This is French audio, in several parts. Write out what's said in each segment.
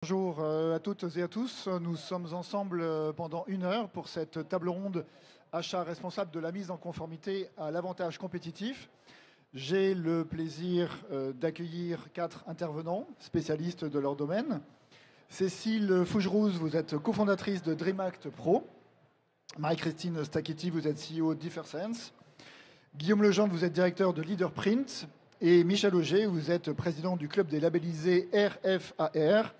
Bonjour à toutes et à tous. Nous sommes ensemble pendant 1 heure pour cette table ronde achat responsable de la mise en conformité à l'avantage compétitif. J'ai le plaisir d'accueillir 4 intervenants spécialistes de leur domaine. Cécile Fougerouz, vous êtes cofondatrice de DreamAct Pro. Marie-Christine Stacchetti, vous êtes CEO d'Ifersense. Guillaume Legendre, vous êtes directeur de Leaderprint. Et Michel Auger, vous êtes président du club des labellisés RFAR,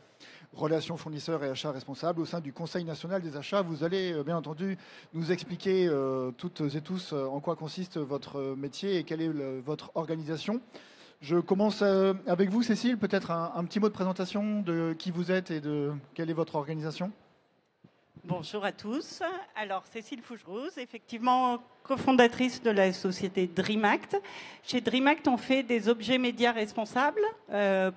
Relations fournisseurs et achats responsables, au sein du Conseil national des achats. Vous allez bien entendu nous expliquer toutes et tous en quoi consiste votre métier et quelle est votre organisation. Je commence avec vous, Cécile, peut-être un petit mot de présentation de qui vous êtes et de quelle est votre organisation. Bonjour à tous. Alors, Cécile Fougerouz, effectivement cofondatrice de la société DreamAct. Chez DreamAct, on fait des objets médias responsables,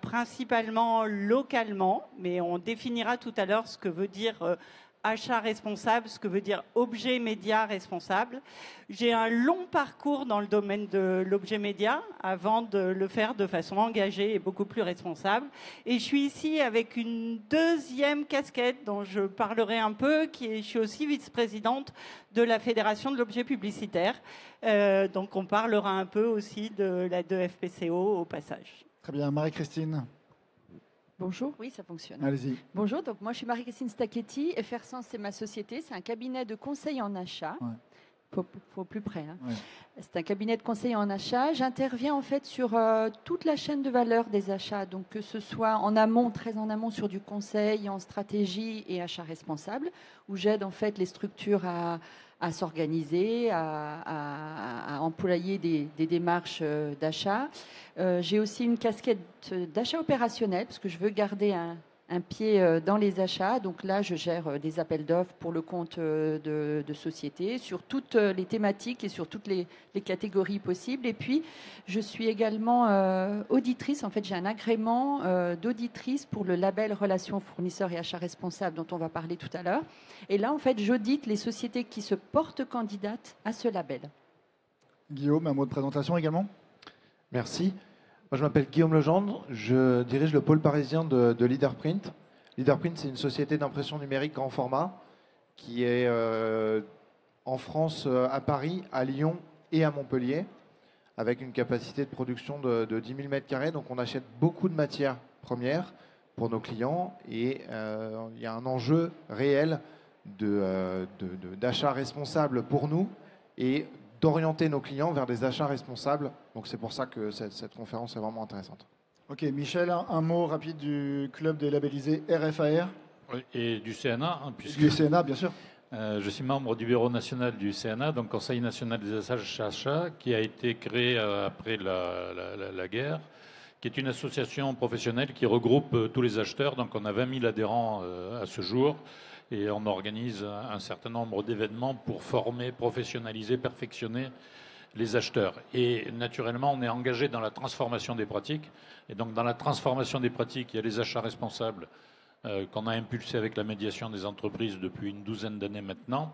principalement localement, mais on définira tout à l'heure ce que veut dire achat responsable, ce que veut dire objet média responsable. J'ai un long parcours dans le domaine de l'objet média avant de le faire de façon engagée et beaucoup plus responsable. Et je suis ici avec une deuxième casquette dont je parlerai un peu, je suis aussi vice-présidente de la Fédération de l'objet publicitaire. Donc on parlera un peu aussi de la 2FPCO au passage. Très bien, Marie-Christine. Bonjour, oui, ça fonctionne. Allez-y. Bonjour, donc moi je suis Marie-Christine Stacchetti. Ifersense, c'est ma société. C'est un cabinet de conseil en achat. Ouais. Faut plus près. Hein. Ouais. C'est un cabinet de conseil en achat. J'interviens en fait sur toute la chaîne de valeur des achats. Donc que ce soit en amont, très en amont sur du conseil, en stratégie et achat responsable, où j'aide en fait les structures à s'organiser, à employer des démarches d'achat. J'ai aussi une casquette d'achat opérationnel, parce que je veux garder un pied dans les achats. Donc là, je gère des appels d'offres pour le compte de sociétés, sur toutes les thématiques et sur toutes les catégories possibles. Et puis, je suis également auditrice. En fait, j'ai un agrément d'auditrice pour le label Relations fournisseurs et achats responsables, dont on va parler tout à l'heure. Et là, en fait, j'audite les sociétés qui se portent candidates à ce label. Guillaume, un mot de présentation également ? Merci. Moi, je m'appelle Guillaume Legendre. Je dirige le pôle parisien de Leaderprint. Leaderprint, c'est une société d'impression numérique grand format qui est en France, à Paris, à Lyon et à Montpellier, avec une capacité de production de 10 000 m². Donc, on achète beaucoup de matières premières pour nos clients et il y a un enjeu réel d'achat responsable pour nous et d'orienter nos clients vers des achats responsables. Donc c'est pour ça que cette conférence est vraiment intéressante. Ok, Michel, un mot rapide du club des labellisés RFAR. Et du CNA. Puisque du CNA, bien sûr. Je suis membre du bureau national du CNA, donc Conseil national des achats, qui a été créé après la guerre, qui est une association professionnelle qui regroupe tous les acheteurs. Donc on a 20 000 adhérents à ce jour. Et on organise un certain nombre d'événements pour former, professionnaliser, perfectionner les acheteurs. Et naturellement, on est engagé dans la transformation des pratiques. Et donc, dans la transformation des pratiques, il y a les achats responsables qu'on a impulsés avec la médiation des entreprises depuis une douzaine d'années maintenant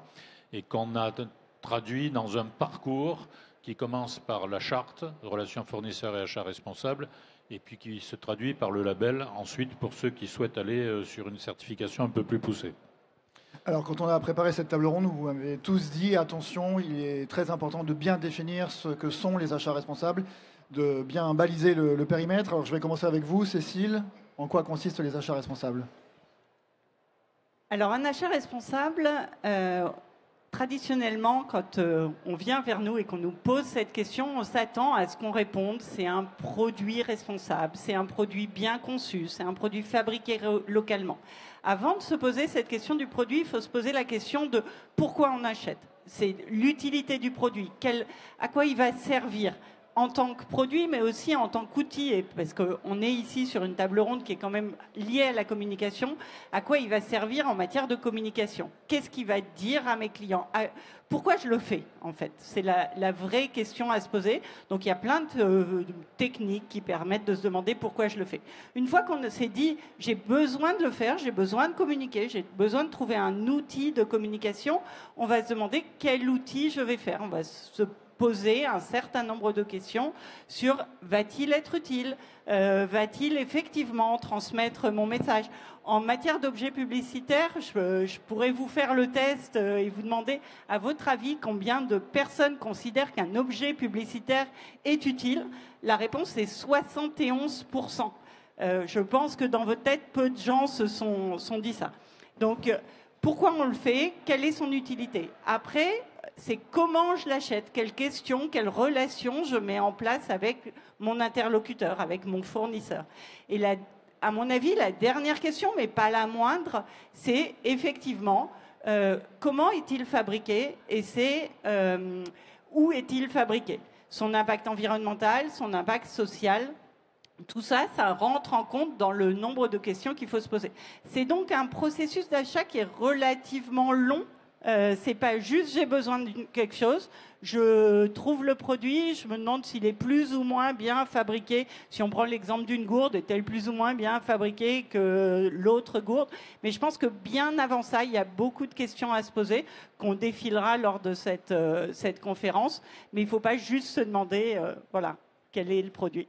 et qu'on a traduit dans un parcours qui commence par la charte, relations fournisseurs et achats responsables, et puis qui se traduit par le label ensuite pour ceux qui souhaitent aller sur une certification un peu plus poussée. Alors, quand on a préparé cette table ronde, vous m'avez tous dit, attention, il est très important de bien définir ce que sont les achats responsables, de bien baliser le périmètre. Alors, je vais commencer avec vous, Cécile. En quoi consistent les achats responsables ? Alors, un achat responsable, traditionnellement, quand on vient vers nous et qu'on nous pose cette question, on s'attend à ce qu'on réponde, c'est un produit responsable, c'est un produit bien conçu, c'est un produit fabriqué localement. Avant de se poser cette question du produit, il faut se poser la question de pourquoi on achète. C'est l'utilité du produit, à quoi il va servir en tant que produit, mais aussi en tant qu'outil, parce qu'on est ici sur une table ronde qui est quand même liée à la communication, à quoi il va servir en matière de communication. Qu'est-ce qu'il va dire à mes clients ? Pourquoi je le fais, en fait ? C'est la vraie question à se poser. Donc, il y a plein de techniques qui permettent de se demander pourquoi je le fais. Une fois qu'on s'est dit, j'ai besoin de le faire, j'ai besoin de communiquer, j'ai besoin de trouver un outil de communication, on va se demander quel outil je vais faire. On va se poser un certain nombre de questions sur va-t-il être utile, va-t-il effectivement transmettre mon message. En matière d'objets publicitaires, je pourrais vous faire le test et vous demander, à votre avis, combien de personnes considèrent qu'un objet publicitaire est utile. La réponse est 71%. Je pense que dans votre tête, peu de gens se sont dit ça. Donc, pourquoi on le fait? Quelle est son utilité? Après, c'est comment je l'achète, quelles questions, quelles relations je mets en place avec mon interlocuteur, avec mon fournisseur. Et à mon avis, la dernière question, mais pas la moindre, c'est effectivement comment est-il fabriqué et c'est où est-il fabriqué? Son impact environnemental, son impact social, tout ça, ça rentre en compte dans le nombre de questions qu'il faut se poser. C'est donc un processus d'achat qui est relativement long. C'est pas juste j'ai besoin de quelque chose, je trouve le produit, je me demande s'il est plus ou moins bien fabriqué. Si on prend l'exemple d'une gourde, est-elle plus ou moins bien fabriquée que l'autre gourde? Mais je pense que bien avant ça, il y a beaucoup de questions à se poser qu'on défilera lors de cette conférence. Mais il ne faut pas juste se demander voilà, quel est le produit.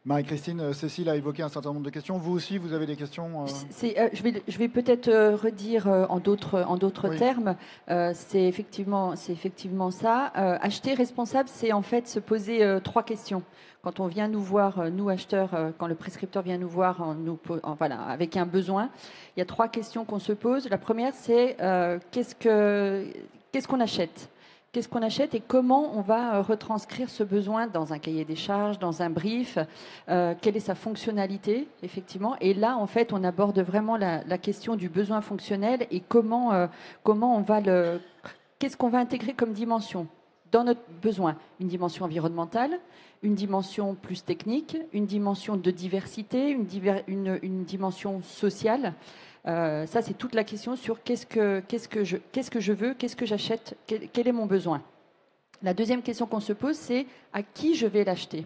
Marie-Christine, Cécile a évoqué un certain nombre de questions. Vous aussi, vous avez des questions Je vais peut-être redire en d'autres termes. C'est effectivement ça. Acheter responsable, c'est en fait se poser 3 questions. Quand on vient nous voir, nous acheteurs, quand le prescripteur vient nous voir voilà, avec un besoin, il y a 3 questions qu'on se pose. La première, c'est qu'est-ce qu'on achète ? Qu'est-ce qu'on achète et comment on va retranscrire ce besoin dans un cahier des charges, dans un brief, quelle est sa fonctionnalité, effectivement. Et là, en fait, on aborde vraiment la question du besoin fonctionnel et comment on va qu'est-ce qu'on va intégrer comme dimension dans notre besoin. Une dimension environnementale, une dimension plus technique, une dimension de diversité, une dimension sociale. Ça, c'est toute la question sur qu'est-ce que je veux, qu'est-ce que j'achète, quel est mon besoin. La deuxième question qu'on se pose, c'est à qui je vais l'acheter.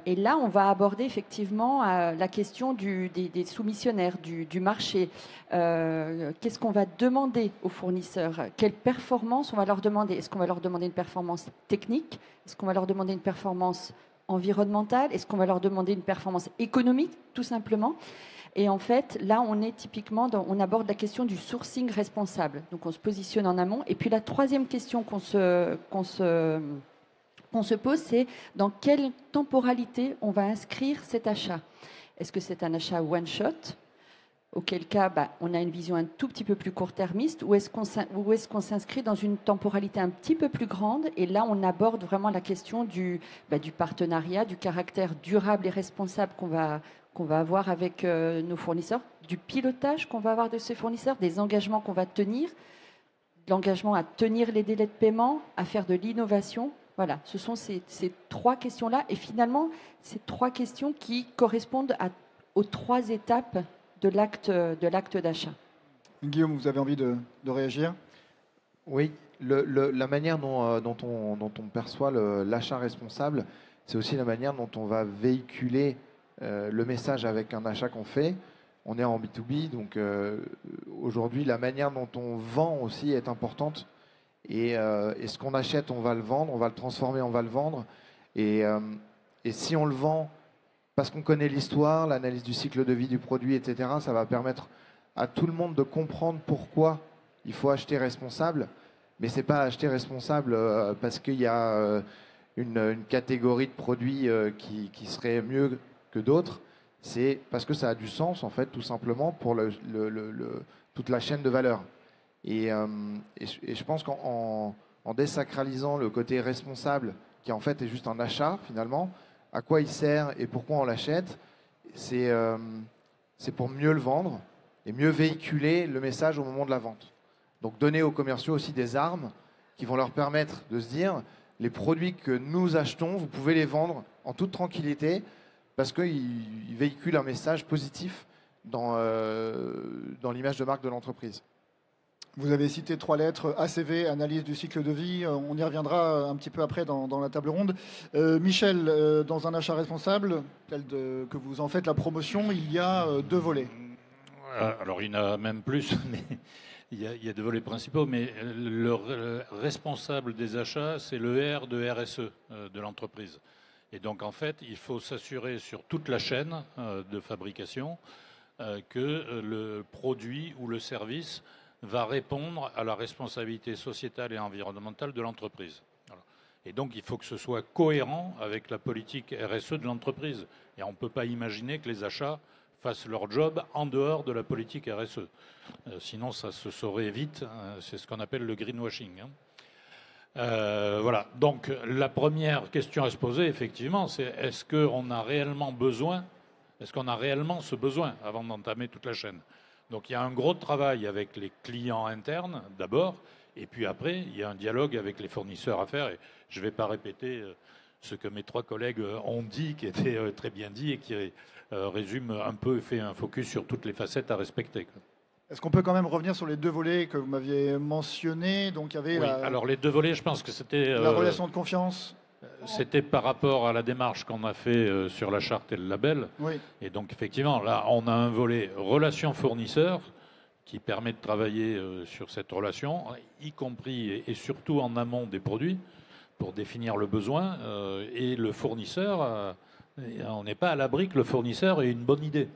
Et là, on va aborder effectivement la question des soumissionnaires, du marché. Qu'est-ce qu'on va demander aux fournisseurs? Quelle performance on va leur demander? Est-ce qu'on va leur demander une performance technique? Est-ce qu'on va leur demander une performance environnementale? Est-ce qu'on va leur demander une performance économique, tout simplement? Et en fait, là, on est typiquement on aborde la question du sourcing responsable. Donc, on se positionne en amont. Et puis, la troisième question qu'on se pose, c'est dans quelle temporalité on va inscrire cet achat. Est-ce que c'est un achat one-shot? Auquel cas, on a une vision un tout petit peu plus court-termiste, ou est-ce qu'on s'inscrit dans une temporalité un petit peu plus grande? Et là, on aborde vraiment la question du partenariat, du caractère durable et responsable qu'on va avoir avec nos fournisseurs, du pilotage qu'on va avoir de ces fournisseurs, des engagements qu'on va tenir, l'engagement à tenir les délais de paiement, à faire de l'innovation. Voilà, ce sont ces 3 questions-là. Et finalement, ces 3 questions qui correspondent aux 3 étapes de l'acte d'achat. Guillaume, vous avez envie de réagir? Oui, la manière dont on perçoit l'achat responsable, c'est aussi la manière dont on va véhiculer le message avec un achat qu'on fait. On est en B2B, donc aujourd'hui, la manière dont on vend aussi est importante. Et ce qu'on achète, on va le vendre, on va le transformer, on va le vendre. Et si on le vend parce qu'on connaît l'histoire, l'analyse du cycle de vie du produit, etc., ça va permettre à tout le monde de comprendre pourquoi il faut acheter responsable. Mais ce n'est pas acheter responsable parce qu'il y a une catégorie de produits qui serait mieux que d'autres. C'est parce que ça a du sens, en fait, tout simplement, pour toute la chaîne de valeur. Et je pense qu'en désacralisant le côté responsable, qui en fait est juste un achat, finalement, à quoi il sert et pourquoi on l'achète, c'est pour mieux le vendre et mieux véhiculer le message au moment de la vente. Donc donner aux commerciaux aussi des armes qui vont leur permettre de se dire les produits que nous achetons, vous pouvez les vendre en toute tranquillité parce qu'ils véhiculent un message positif dans l'image de marque de l'entreprise. Vous avez cité 3 lettres, ACV, analyse du cycle de vie. On y reviendra un petit peu après dans la table ronde. Michel, dans un achat responsable, tel que vous en faites la promotion, il y a 2 volets. Alors, il y en a même plus, mais il y a deux volets principaux. Mais le responsable des achats, c'est le R de RSE de l'entreprise. Et donc, en fait, il faut s'assurer sur toute la chaîne de fabrication que le produit ou le service va répondre à la responsabilité sociétale et environnementale de l'entreprise. Voilà. Et donc, il faut que ce soit cohérent avec la politique RSE de l'entreprise. Et on ne peut pas imaginer que les achats fassent leur job en dehors de la politique RSE. Sinon, ça se saurait vite. C'est ce qu'on appelle le greenwashing. Voilà. Donc, la première question à se poser, effectivement, c'est est-ce qu'on a réellement besoin, est-ce qu'on a réellement ce besoin avant d'entamer toute la chaîne? Donc, il y a un gros travail avec les clients internes, d'abord, et puis après, il y a un dialogue avec les fournisseurs à faire. Et je ne vais pas répéter ce que mes trois collègues ont dit, qui était très bien dit et qui résume un peu, fait un focus sur toutes les facettes à respecter. Est-ce qu'on peut quand même revenir sur les deux volets que vous m'aviez mentionnés? Donc, il y avait alors les deux volets, je pense que c'était... la relation de confiance. C'était par rapport à la démarche qu'on a fait sur la charte et le label. Oui. Et donc, effectivement, là, on a un volet relation fournisseur qui permet de travailler sur cette relation, y compris et surtout en amont des produits, pour définir le besoin. Et le fournisseur, on n'est pas à l'abri que le fournisseur ait une bonne idée.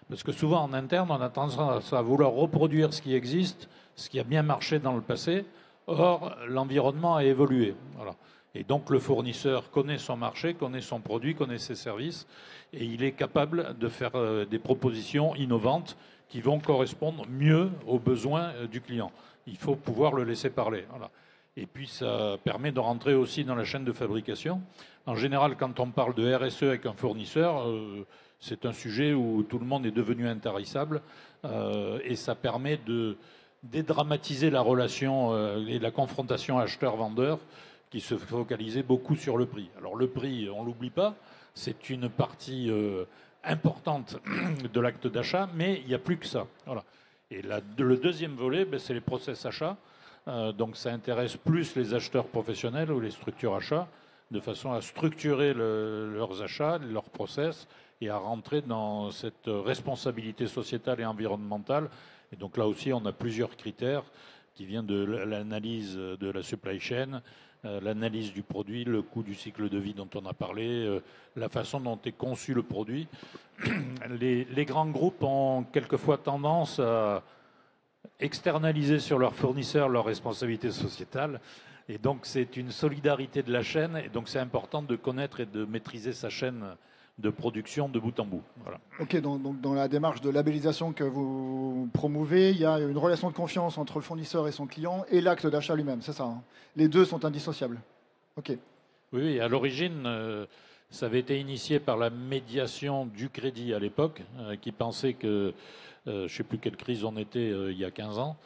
Parce que souvent, en interne, on a tendance à vouloir reproduire ce qui existe, ce qui a bien marché dans le passé. Or, l'environnement a évolué. Voilà. Et donc, le fournisseur connaît son marché, connaît son produit, connaît ses services, et il est capable de faire des propositions innovantes qui vont correspondre mieux aux besoins du client. Il faut pouvoir le laisser parler. Voilà. Et puis, ça permet de rentrer aussi dans la chaîne de fabrication. En général, quand on parle de RSE avec un fournisseur, c'est un sujet où tout le monde est devenu intarissable, et ça permet de dédramatiser la relation et la confrontation acheteur-vendeur, qui se focalisait beaucoup sur le prix. Alors le prix, on ne l'oublie pas, c'est une partie importante de l'acte d'achat, mais il n'y a plus que ça. Voilà. Et le deuxième volet, c'est les process achats. Donc ça intéresse plus les acheteurs professionnels ou les structures achats, de façon à structurer leurs achats, leurs process, et à rentrer dans cette responsabilité sociétale et environnementale. Et donc là aussi, on a plusieurs critères qui viennent de l'analyse de la supply chain, l'analyse du produit, le coût du cycle de vie dont on a parlé, la façon dont est conçu le produit. Les grands groupes ont quelquefois tendance à externaliser sur leurs fournisseurs leurs responsabilités sociétales. Et donc c'est une solidarité de la chaîne. Et donc c'est important de connaître et de maîtriser sa chaîne de production de bout en bout. Voilà. Ok, donc dans la démarche de labellisation que vous promouvez, il y a une relation de confiance entre le fournisseur et son client et l'acte d'achat lui-même, c'est ça, hein? Les deux sont indissociables. Ok. Oui, à l'origine, ça avait été initié par la médiation du crédit à l'époque, qui pensait que, je ne sais plus quelle crise on était il y a 15 ans,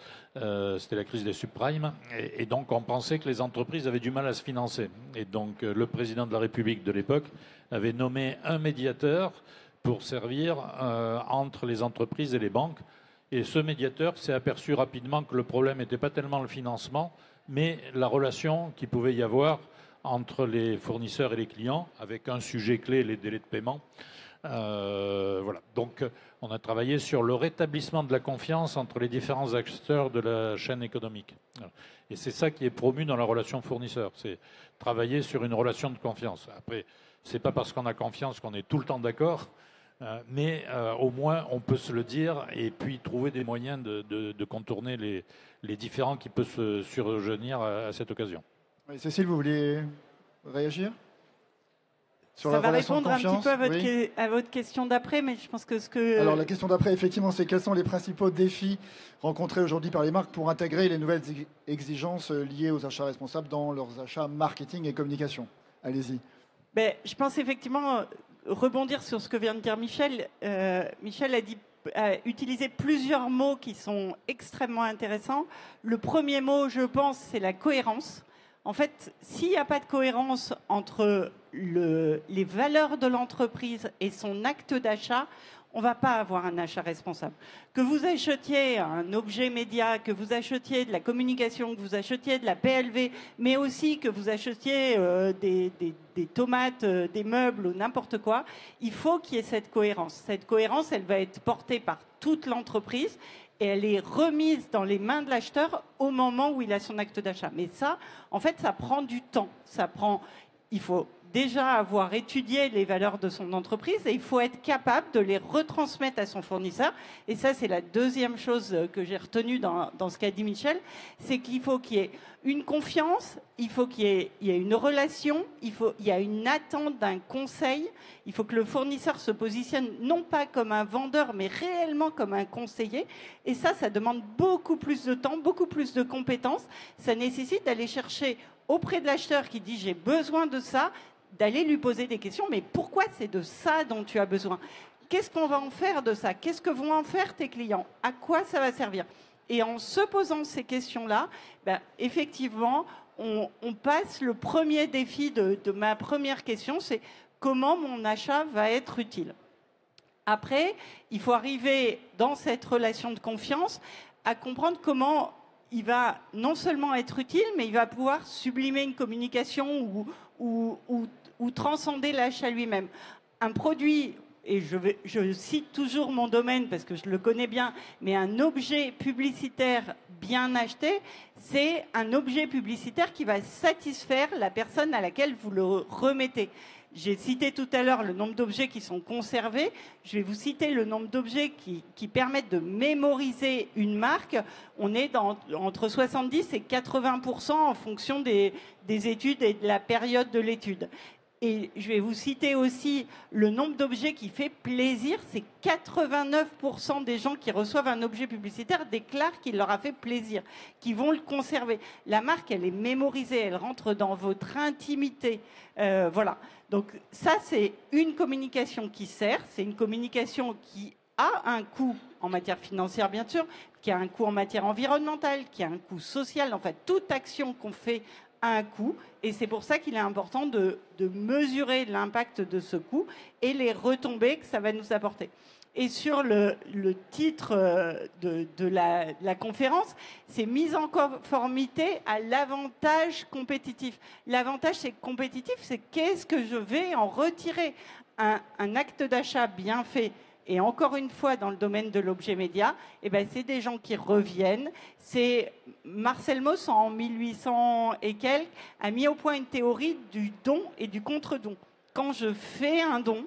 c'était la crise des subprimes, et donc on pensait que les entreprises avaient du mal à se financer. Et donc le président de la République de l'époque avait nommé un médiateur pour servir entre les entreprises et les banques. Et ce médiateur s'est aperçu rapidement que le problème n'était pas tellement le financement, mais la relation qu'il pouvait y avoir entre les fournisseurs et les clients, avec un sujet clé, les délais de paiement. Voilà. Donc, on a travaillé sur le rétablissement de la confiance entre les différents acteurs de la chaîne économique. Et c'est ça qui est promu dans la relation fournisseur, c'est travailler sur une relation de confiance. Après, c'est pas parce qu'on a confiance qu'on est tout le temps d'accord, mais au moins on peut se le dire et puis trouver des moyens de contourner les différends qui peuvent se survenir à cette occasion. Oui, Cécile, vous vouliez réagir sur ça la va relation répondre de confiance? un petit peu Oui. à votre question d'après, mais je pense que ce que... Alors la question d'après, effectivement, c'est quels sont les principaux défis rencontrés aujourd'hui par les marques pour intégrer les nouvelles exigences liées aux achats responsables dans leurs achats marketing et communication? Allez-y. Ben, je pense effectivement rebondir sur ce que vient de dire Michel. Michel a utilisé plusieurs mots qui sont extrêmement intéressants. Le premier mot, je pense, c'est la cohérence. En fait, s'il n'y a pas de cohérence entre les valeurs de l'entreprise et son acte d'achat, on ne va pas avoir un achat responsable. Que vous achetiez un objet média, que vous achetiez de la communication, que vous achetiez de la PLV, mais aussi que vous achetiez des tomates, des meubles ou n'importe quoi, il faut qu'il y ait cette cohérence. Cette cohérence, elle va être portée par toute l'entreprise et elle est remise dans les mains de l'acheteur au moment où il a son acte d'achat. Mais ça, en fait, ça prend du temps. Il faut déjà avoir étudié les valeurs de son entreprise et il faut être capable de les retransmettre à son fournisseur. Et ça, c'est la deuxième chose que j'ai retenue dans ce qu'a dit Michel, c'est qu'il faut qu'il y ait une confiance, il faut qu'il y ait une relation, il y a une attente d'un conseil, il faut que le fournisseur se positionne non pas comme un vendeur, mais réellement comme un conseiller. Et ça demande beaucoup plus de temps, beaucoup plus de compétences. Ça nécessite d'aller chercher auprès de l'acheteur qui dit « j'ai besoin de ça », d'aller lui poser des questions. Mais pourquoi c'est de ça dont tu as besoin? Qu'est-ce qu'on va en faire de ça? Qu'est-ce que vont en faire tes clients? À quoi ça va servir? Et en se posant ces questions-là, effectivement, on passe le premier défi de ma première question, c'est comment mon achat va être utile. Après, il faut arriver dans cette relation de confiance à comprendre comment il va non seulement être utile, mais il va pouvoir sublimer une communication ou transcender l'achat lui-même. Un produit, et je cite toujours mon domaine parce que je le connais bien, mais un objet publicitaire bien acheté, c'est un objet publicitaire qui va satisfaire la personne à laquelle vous le remettez. J'ai cité tout à l'heure le nombre d'objets qui sont conservés. Je vais vous citer le nombre d'objets qui permettent de mémoriser une marque. On est entre 70 et 80% en fonction des études et de la période de l'étude. Et je vais vous citer aussi le nombre d'objets qui fait plaisir. C'est 89% des gens qui reçoivent un objet publicitaire déclarent qu'il leur a fait plaisir, qu'ils vont le conserver. La marque, elle est mémorisée, elle rentre dans votre intimité. Voilà. Donc ça, c'est une communication qui sert. C'est une communication qui a un coût en matière financière, bien sûr, qui a un coût en matière environnementale, qui a un coût social. En fait, toute action qu'on fait a un coût, et c'est pour ça qu'il est important de mesurer l'impact de ce coût et les retombées que ça va nous apporter. Et sur le titre de la conférence, c'est mise en conformité à l'avantage compétitif. L'avantage compétitif, c'est qu'est-ce que je vais en retirer? Un acte d'achat bien fait. Et encore une fois, dans le domaine de l'objet média, c'est des gens qui reviennent. C'est Marcel Mauss, en 1800 et quelques, a mis au point une théorie du don et du contre-don. Quand je fais un don,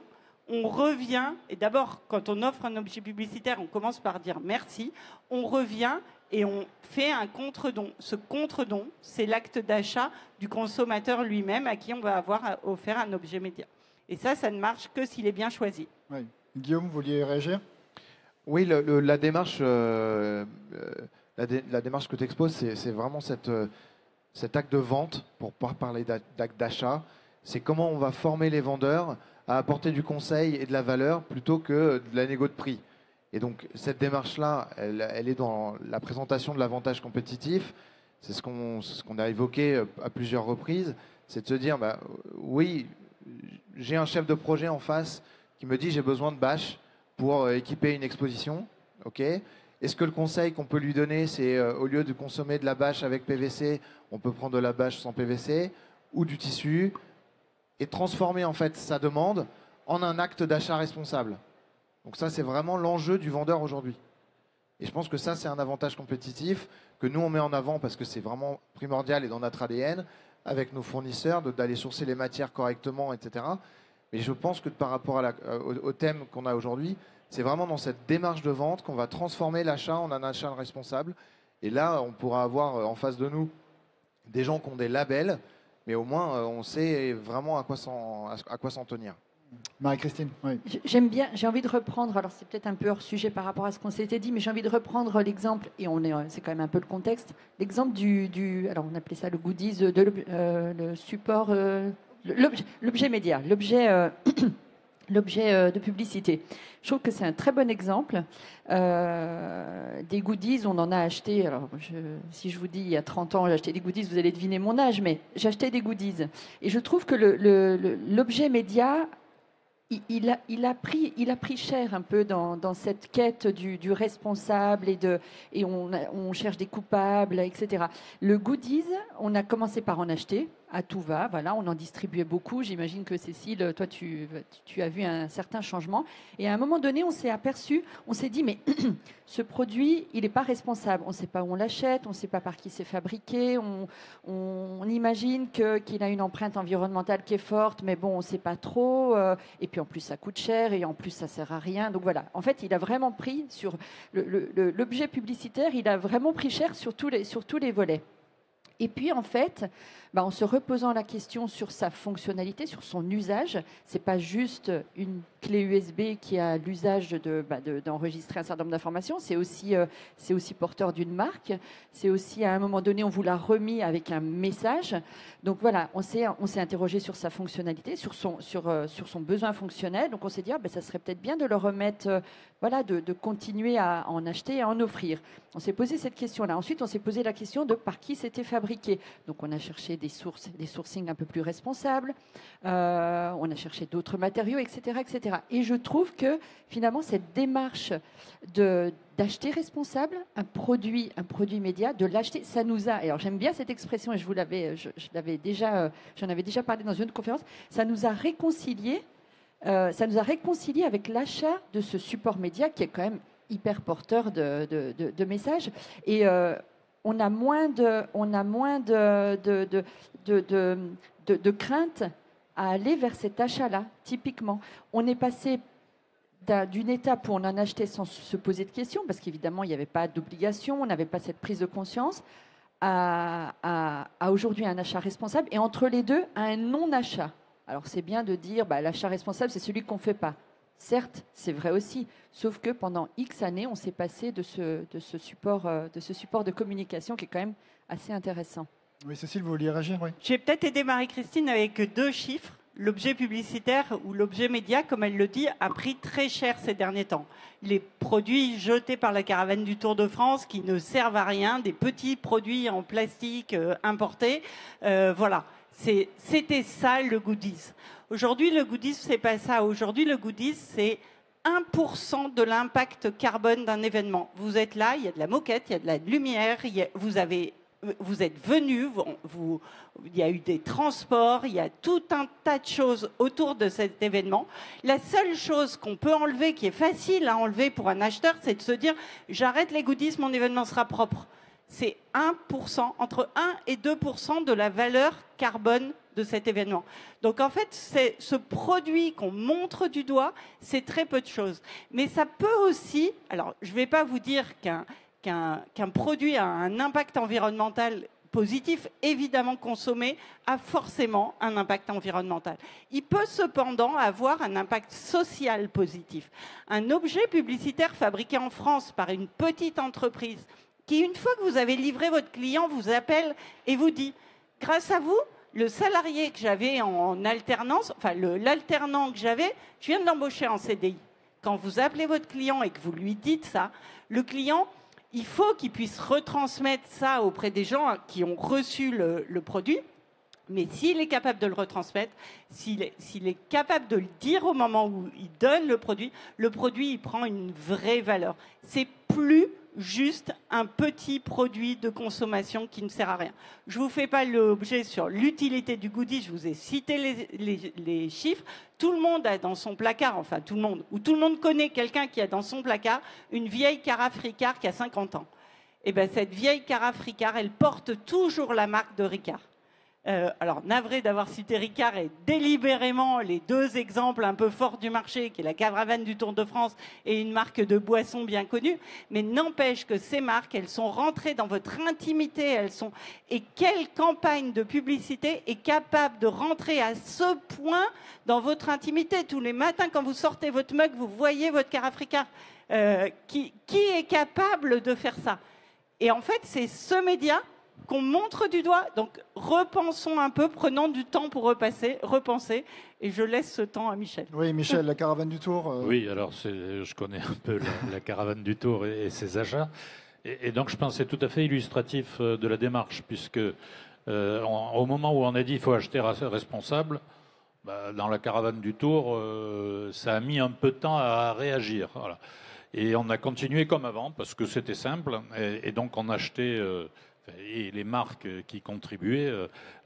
on revient, et d'abord, quand on offre un objet publicitaire, on commence par dire merci, on revient et on fait un contre-don. Ce contre-don, c'est l'acte d'achat du consommateur lui-même à qui on va avoir offert un objet média. Et ça ne marche que s'il est bien choisi. Oui. Guillaume, vous vouliez réagir? Oui, la démarche que tu exposes, c'est vraiment cet acte de vente, pour pas parler d'acte d'achat. C'est comment on va former les vendeurs à apporter du conseil et de la valeur plutôt que de la négo de prix. Et donc, cette démarche-là, elle est dans la présentation de l'avantage compétitif. C'est ce qu'on a évoqué à plusieurs reprises. C'est de se dire, oui, j'ai un chef de projet en face qui me dit j'ai besoin de bâches pour équiper une exposition. Okay. Est-ce que le conseil qu'on peut lui donner, c'est au lieu de consommer de la bâche avec PVC, on peut prendre de la bâche sans PVC ou du tissu et transformer en fait sa demande en un acte d'achat responsable. Donc ça, c'est vraiment l'enjeu du vendeur aujourd'hui. Et je pense que ça, c'est un avantage compétitif que nous, on met en avant parce que c'est vraiment primordial et dans notre ADN avec nos fournisseurs d'aller sourcer les matières correctement, etc. Mais je pense que par rapport au thème qu'on a aujourd'hui, c'est vraiment dans cette démarche de vente qu'on va transformer l'achat en un achat responsable. Et là, on pourra avoir en face de nous des gens qui ont des labels, mais au moins, on sait vraiment à quoi s'en tenir. Marie-Christine, oui. J'aime bien, j'ai envie de reprendre, alors c'est peut-être un peu hors sujet par rapport à ce qu'on s'était dit, mais j'ai envie de reprendre l'exemple, et c'est quand même un peu le contexte, l'exemple alors on appelait ça le goodies, le support... L'objet média, l'objet de publicité. Je trouve que c'est un très bon exemple. Des goodies, on en a acheté. Alors, si je vous dis il y a 30 ans, j'ai acheté des goodies, vous allez deviner mon âge, mais j'achetais des goodies. Et je trouve que l'objet média il a pris cher un peu dans cette quête du responsable et on cherche des coupables, etc. Le goodies, on a commencé par en acheter à tout va, voilà, on en distribuait beaucoup. J'imagine que Cécile, toi, tu as vu un certain changement. Et à un moment donné, on s'est aperçu, on s'est dit, mais ce produit, il n'est pas responsable. On ne sait pas où on l'achète, on ne sait pas par qui c'est fabriqué. On imagine qu'il a une empreinte environnementale qui est forte, mais bon, on ne sait pas trop. Et puis en plus, ça coûte cher et en plus, ça ne sert à rien. Donc voilà, en fait, il a vraiment pris sur l'objet publicitaire, il a vraiment pris cher sur tous les volets. Et puis, en fait, en se reposant la question sur sa fonctionnalité, sur son usage, ce n'est pas juste une clé USB qui a l'usage d'enregistrer un certain nombre d'informations, c'est aussi porteur d'une marque, c'est aussi, à un moment donné, on vous l'a remis avec un message. Donc voilà, on s'est interrogé sur sa fonctionnalité, sur son besoin fonctionnel. Donc on s'est dit, ça serait peut-être bien de le remettre, de continuer à en acheter et à en offrir. On s'est posé cette question-là. Ensuite, on s'est posé la question de par qui c'était fabriqué. Donc on a cherché des sourcings un peu plus responsables, on a cherché d'autres matériaux, etc., etc. Et je trouve que finalement, cette démarche d'acheter responsable un produit média, de l'acheter, ça nous a. Alors j'aime bien cette expression et j'en avais déjà parlé dans une autre conférence. Ça nous a réconciliés avec l'achat de ce support média qui est quand même hyper porteur de messages. Et on a moins de crainte à aller vers cet achat-là, typiquement. On est passé d'une étape où on en achetait sans se poser de questions, parce qu'évidemment, il n'y avait pas d'obligation, on n'avait pas cette prise de conscience, à aujourd'hui un achat responsable, et entre les deux, à un non-achat. Alors, c'est bien de dire l'achat responsable, c'est celui qu'on ne fait pas. Certes, c'est vrai aussi, sauf que pendant X années, on s'est passé de ce support de communication qui est quand même assez intéressant. Oui, Cécile, vous vouliez réagir? Oui. J'ai peut-être aidé Marie-Christine avec 2 chiffres. L'objet publicitaire ou l'objet média, comme elle le dit, a pris très cher ces derniers temps. Les produits jetés par la caravane du Tour de France qui ne servent à rien, des petits produits en plastique importés, voilà. C'était ça le goodies. Aujourd'hui, le goodies, c'est pas ça. Aujourd'hui, le goodies, c'est 1% de l'impact carbone d'un événement. Vous êtes là, il y a de la moquette, il y a de la lumière, vous êtes venus, il y a eu des transports, il y a tout un tas de choses autour de cet événement. La seule chose qu'on peut enlever, qui est facile à enlever pour un acheteur, c'est de se dire « j'arrête les goodies, mon événement sera propre ». C'est 1%, entre 1 et 2% de la valeur carbone de cet événement. Donc en fait, c'est ce produit qu'on montre du doigt, c'est très peu de choses. Mais ça peut aussi, alors je ne vais pas vous dire qu'un produit a un impact environnemental positif, évidemment consommé a forcément un impact environnemental. Il peut cependant avoir un impact social positif. Un objet publicitaire fabriqué en France par une petite entreprise qui, une fois que vous avez livré votre client, vous appelle et vous dit « grâce à vous, le salarié que j'avais en alternance, enfin l'alternant que j'avais, je viens de l'embaucher en CDI ». Quand vous appelez votre client et que vous lui dites ça, le client, il faut qu'il puisse retransmettre ça auprès des gens qui ont reçu le produit. Mais s'il est capable de le retransmettre, s'il est capable de le dire au moment où il donne le produit, il prend une vraie valeur. C'est plus juste un petit produit de consommation qui ne sert à rien. Je ne vous fais pas l'objet sur l'utilité du goodie, je vous ai cité les chiffres. Tout le monde a dans son placard, enfin tout le monde connaît quelqu'un qui a dans son placard une vieille carafe Ricard qui a 50 ans. Et bien cette vieille carafe Ricard, elle porte toujours la marque de Ricard. Alors, navré d'avoir cité Ricard et délibérément les 2 exemples un peu forts du marché, qui est la caravane du Tour de France et une marque de boisson bien connue, mais n'empêche que ces marques, elles sont rentrées dans votre intimité, et quelle campagne de publicité est capable de rentrer à ce point dans votre intimité? Tous les matins, quand vous sortez votre mug, vous voyez votre carafe Ricard. Qui est capable de faire ça? Et en fait, c'est ce média qu'on montre du doigt. Donc, repensons un peu, prenons du temps pour repenser, et je laisse ce temps à Michel. Oui, Michel, la caravane du Tour. Oui, alors je connais un peu la caravane du Tour et ses achats. Et donc, je pense que c'est tout à fait illustratif de la démarche, puisque au moment où on a dit qu'il faut acheter responsable, Dans la caravane du Tour, ça a mis un peu de temps à réagir. Voilà. Et on a continué comme avant parce que c'était simple. Et donc on achetait, et les marques qui contribuaient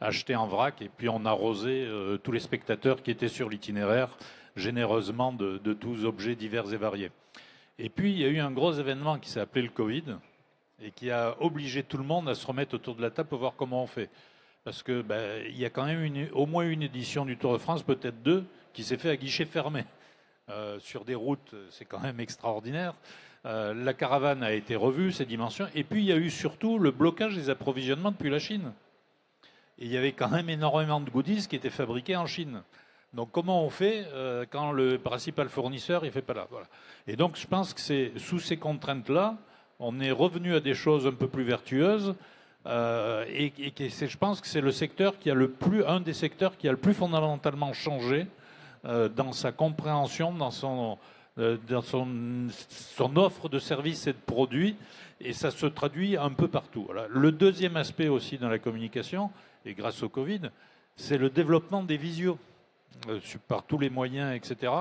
achetaient en vrac. Et puis on arrosait tous les spectateurs qui étaient sur l'itinéraire généreusement de tous objets divers et variés. Et puis il y a eu un gros événement qui s'est appelé le Covid et qui a obligé tout le monde à se remettre autour de la table pour voir comment on fait. Parce que il y a quand même au moins une édition du Tour de France, peut-être 2, qui s'est fait à guichet fermé. Sur des routes, c'est quand même extraordinaire. La caravane a été revue, ses dimensions. Et puis, il y a eu surtout le blocage des approvisionnements depuis la Chine. Et il y avait quand même énormément de goodies qui étaient fabriqués en Chine. Donc, comment on fait quand le principal fournisseur, il ne fait pas là, voilà. Et donc, je pense que c'est sous ces contraintes-là, on est revenu à des choses un peu plus vertueuses. Je pense que c'est le secteur qui a un des secteurs qui a le plus fondamentalement changé dans sa compréhension, dans son offre de services et de produits, et ça se traduit un peu partout. Voilà. Le deuxième aspect aussi dans la communication, et grâce au Covid, c'est le développement des visios par tous les moyens, etc.,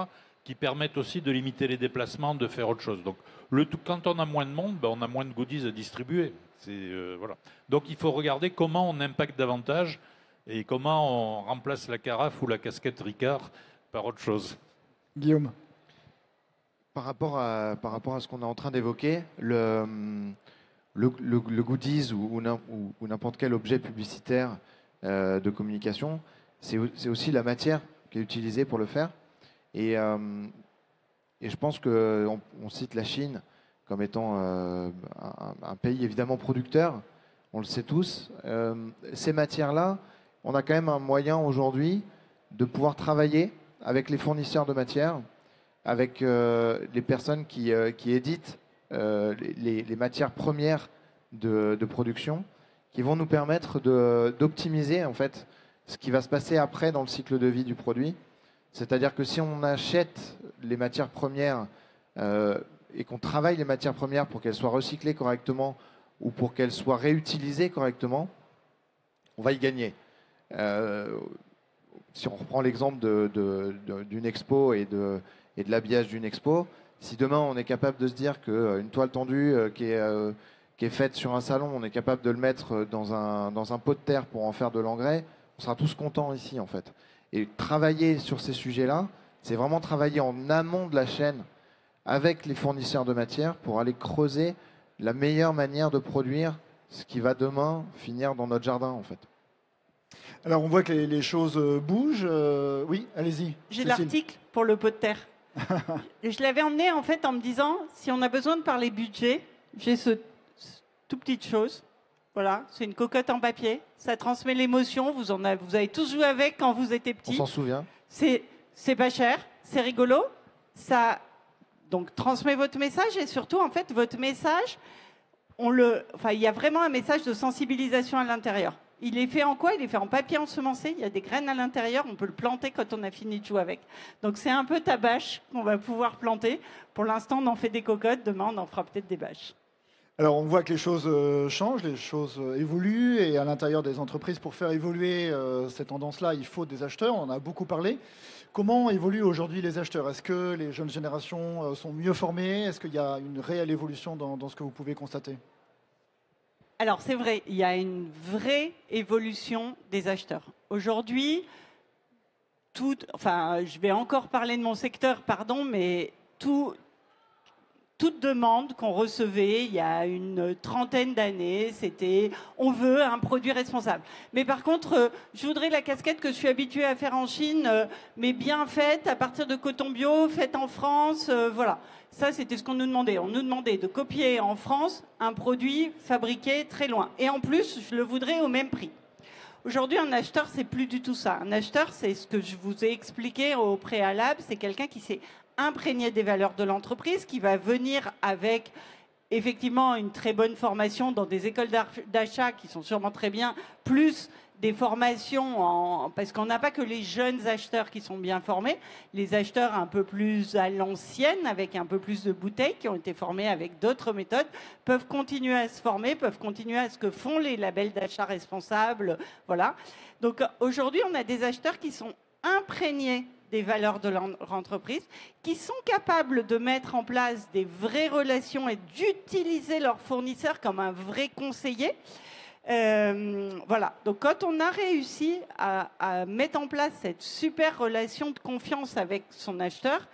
qui permettent aussi de limiter les déplacements, de faire autre chose. Donc, quand on a moins de monde, on a moins de goodies à distribuer. Voilà. Donc il faut regarder comment on impacte davantage et comment on remplace la carafe ou la casquette Ricard par autre chose. Guillaume. Par rapport à ce qu'on est en train d'évoquer, le goodies ou n'importe quel objet publicitaire de communication, c'est aussi la matière qui est utilisée pour le faire. Et je pense qu'on cite la Chine comme étant un pays évidemment producteur, on le sait tous. Ces matières-là, on a quand même un moyen aujourd'hui de pouvoir travailler avec les fournisseurs de matières, avec les personnes qui éditent les matières premières de production, qui vont nous permettre d'optimiser en fait ce qui va se passer après dans le cycle de vie du produit. C'est-à-dire que si on achète les matières premières et qu'on travaille les matières premières pour qu'elles soient recyclées correctement ou pour qu'elles soient réutilisées correctement, on va y gagner. Si on reprend l'exemple d'une expo et de l'habillage d'une expo, si demain on est capable de se dire qu'une toile tendue qui est faite sur un salon, on est capable de le mettre dans un pot de terre pour en faire de l'engrais, on sera tous contents ici en fait. Et travailler sur ces sujets-là, c'est vraiment travailler en amont de la chaîne avec les fournisseurs de matières pour aller creuser la meilleure manière de produire ce qui va demain finir dans notre jardin en fait. Alors on voit que les choses bougent. Oui, allez-y. J'ai l'article pour le pot de terre. Je l'avais emmené en fait en me disant, si on a besoin de parler budget, j'ai ce tout petite chose. Voilà, c'est une cocotte en papier. Ça transmet l'émotion. Vous avez tous joué avec quand vous étiez petit. On s'en souvient. C'est pas cher, c'est rigolo. Ça donc transmet votre message et surtout en fait votre message, il y a vraiment un message de sensibilisation à l'intérieur. Il est fait en quoi? Il est fait en papier ensemencé. Il y a des graines à l'intérieur. On peut le planter quand on a fini de jouer avec. Donc c'est un peu ta bâche qu'on va pouvoir planter. Pour l'instant, on en fait des cocottes. Demain, on en fera peut-être des bâches. Alors on voit que les choses changent, les choses évoluent. Et à l'intérieur des entreprises, pour faire évoluer ces tendances-là, il faut des acheteurs. On en a beaucoup parlé. Comment évoluent aujourd'hui les acheteurs? Est-ce que les jeunes générations sont mieux formées? Est-ce qu'il y a une réelle évolution dans ce que vous pouvez constater? Alors c'est vrai, il y a une vraie évolution des acheteurs. Aujourd'hui, je vais encore parler de mon secteur, pardon, mais toute demande qu'on recevait il y a une trentaine d'années, c'était « on veut un produit responsable ». Mais par contre, je voudrais la casquette que je suis habituée à faire en Chine, mais bien faite, à partir de coton bio, faite en France, voilà. Ça, c'était ce qu'on nous demandait. On nous demandait de copier en France un produit fabriqué très loin. Et en plus, je le voudrais au même prix. Aujourd'hui, un acheteur, c'est plus du tout ça. Un acheteur, c'est ce que je vous ai expliqué au préalable, c'est quelqu'un qui s'est imprégné des valeurs de l'entreprise, qui va venir avec effectivement une très bonne formation dans des écoles d'achat qui sont sûrement très bien, plus des formations, parce qu'on n'a pas que les jeunes acheteurs qui sont bien formés, les acheteurs un peu plus à l'ancienne, avec un peu plus de bouteilles, qui ont été formés avec d'autres méthodes, peuvent continuer à se former, peuvent continuer à ce que font les labels d'achat responsables. Voilà. Donc aujourd'hui, on a des acheteurs qui sont imprégnés des valeurs de leur entreprise, qui sont capables de mettre en place des vraies relations et d'utiliser leurs fournisseurs comme un vrai conseiller. Voilà. Donc, quand on a réussi à mettre en place cette super relation de confiance avec son acheteur,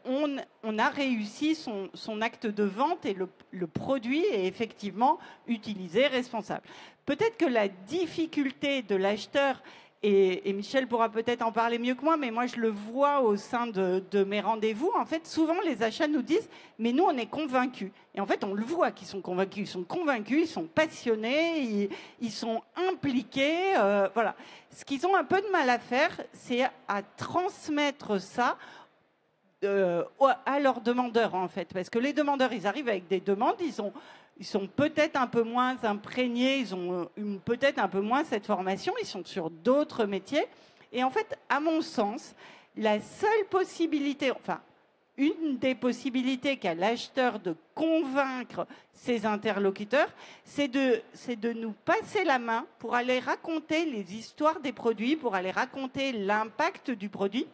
on a réussi son acte de vente et le produit est effectivement utilisé, responsable. Peut-être que la difficulté de l'acheteur, et Michel pourra peut-être en parler mieux que moi, mais moi je le vois au sein de mes rendez-vous, en fait souvent les achats nous disent « mais nous on est convaincus ». Et en fait on le voit qu'ils sont convaincus, ils sont passionnés, ils sont impliqués, voilà. Ce qu'ils ont un peu de mal à faire, c'est à transmettre ça à leurs demandeurs en fait, parce que les demandeurs ils arrivent avec des demandes, ils sont peut-être un peu moins imprégnés, ils ont peut-être un peu moins cette formation, ils sont sur d'autres métiers, et en fait à mon sens la seule possibilité, enfin une des possibilités qu'a l'acheteur de convaincre ses interlocuteurs, c'est de nous passer la main pour aller raconter les histoires des produits, pour aller raconter l'impact du produit,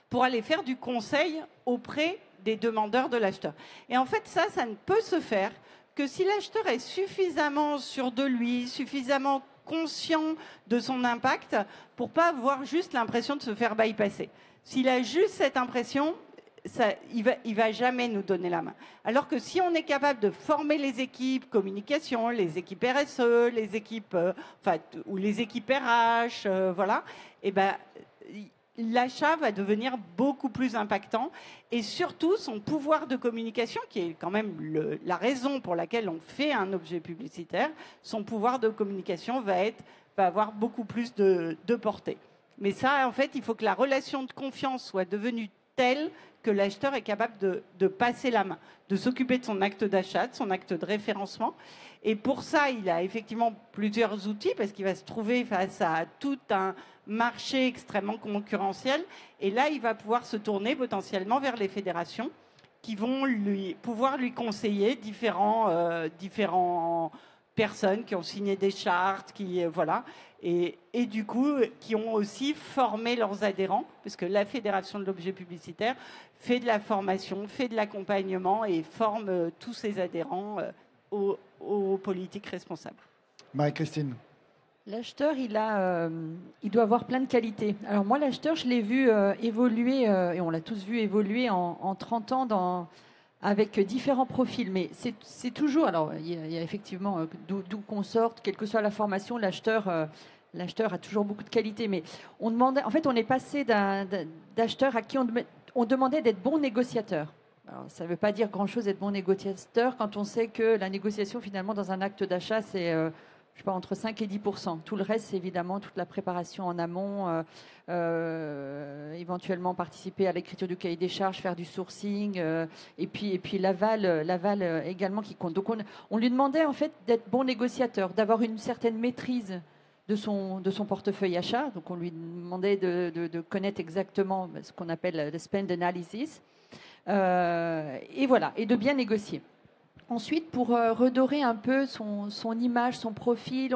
pour aller faire du conseil auprès des demandeurs de l'acheteur. Et en fait, ça ne peut se faire que si l'acheteur est suffisamment sûr de lui, suffisamment conscient de son impact, pour pas avoir juste l'impression de se faire bypasser. S'il a juste cette impression, il va jamais nous donner la main. Alors que si on est capable de former les équipes communication, les équipes RSE, les équipes, ou les équipes RH, voilà, et ben l'achat va devenir beaucoup plus impactant et surtout son pouvoir de communication, qui est quand même la raison pour laquelle on fait un objet publicitaire, son pouvoir de communication va avoir beaucoup plus de portée. Mais ça, en fait, il faut que la relation de confiance soit devenue telle que l'acheteur est capable de passer la main, de s'occuper de son acte d'achat, de son acte de référencement. Et pour ça, il a effectivement plusieurs outils parce qu'il va se trouver face à tout un marché extrêmement concurrentiel. Et là, il va pouvoir se tourner potentiellement vers les fédérations qui vont pouvoir lui conseiller différents personnes qui ont signé des chartes, voilà, et du coup, qui ont aussi formé leurs adhérents, parce que la Fédération de l'objet publicitaire fait de la formation, fait de l'accompagnement et forme tous ses adhérents aux politiques responsables. Marie-Christine. L'acheteur, il doit avoir plein de qualités. Alors moi, l'acheteur, je l'ai vu évoluer, et on l'a tous vu évoluer en 30 ans avec différents profils. Mais c'est toujours... Alors, il y a effectivement, d'où qu'on sorte, quelle que soit la formation, l'acheteur a toujours beaucoup de qualités. Mais on est passé d'acheteur à qui on demandait d'être bon négociateur. Alors, ça ne veut pas dire grand-chose d'être bon négociateur quand on sait que la négociation, finalement, dans un acte d'achat, c'est... je sais pas, entre 5 et 10%. Tout le reste, c'est évidemment toute la préparation en amont, éventuellement participer à l'écriture du cahier des charges, faire du sourcing, et puis l'aval également qui compte. Donc on lui demandait en fait d'être bon négociateur, d'avoir une certaine maîtrise de son portefeuille achat. Donc on lui demandait de connaître exactement ce qu'on appelle le spend analysis, et voilà, et de bien négocier. Ensuite, pour redorer un peu son image, son profil,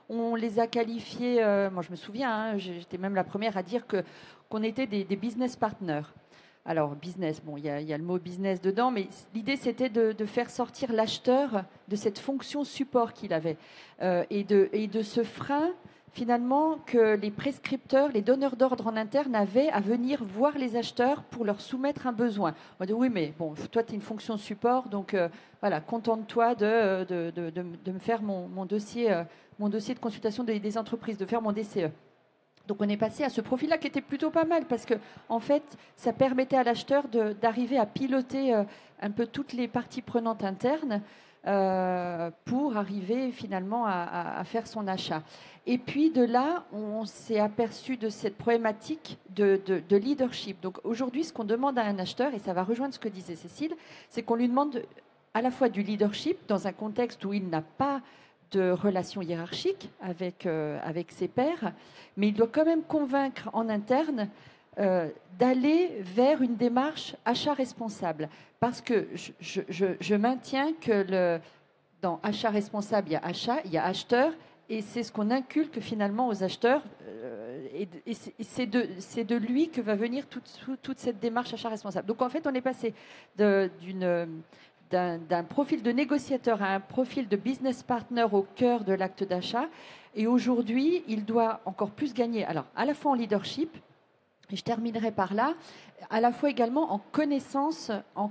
on les a qualifiés, moi je me souviens, j'étais même la première à dire qu'on était des business partners. Alors, business, bon, il y a le mot business dedans, mais l'idée c'était de faire sortir l'acheteur de cette fonction support qu'il avait et de ce frein finalement que les prescripteurs, les donneurs d'ordre en interne avaient à venir voir les acheteurs pour leur soumettre un besoin. On dit oui, mais bon, toi tu es une fonction support, donc voilà, contente-toi de me faire mon dossier de consultation des entreprises, de faire mon DCE. Donc on est passé à ce profil-là qui était plutôt pas mal parce que en fait, ça permettait à l'acheteur d'arriver à piloter un peu toutes les parties prenantes internes pour arriver finalement à faire son achat. Et puis de là, on s'est aperçu de cette problématique de leadership. Donc aujourd'hui, ce qu'on demande à un acheteur, et ça va rejoindre ce que disait Cécile, c'est qu'on lui demande à la fois du leadership dans un contexte où il n'a pas de relation hiérarchique avec ses pairs, mais il doit quand même convaincre en interne d'aller vers une démarche achat responsable. Parce que je maintiens que dans achat responsable, il y a achat, il y a acheteur, et c'est ce qu'on inculque finalement aux acheteurs. c'est de lui que va venir toute cette démarche achat responsable. Donc en fait, on est passé d'un profil de négociateur à un profil de business partner au cœur de l'acte d'achat. Et aujourd'hui, il doit encore plus gagner, alors à la fois en leadership, et je terminerai par là, à la fois également en connaissance, en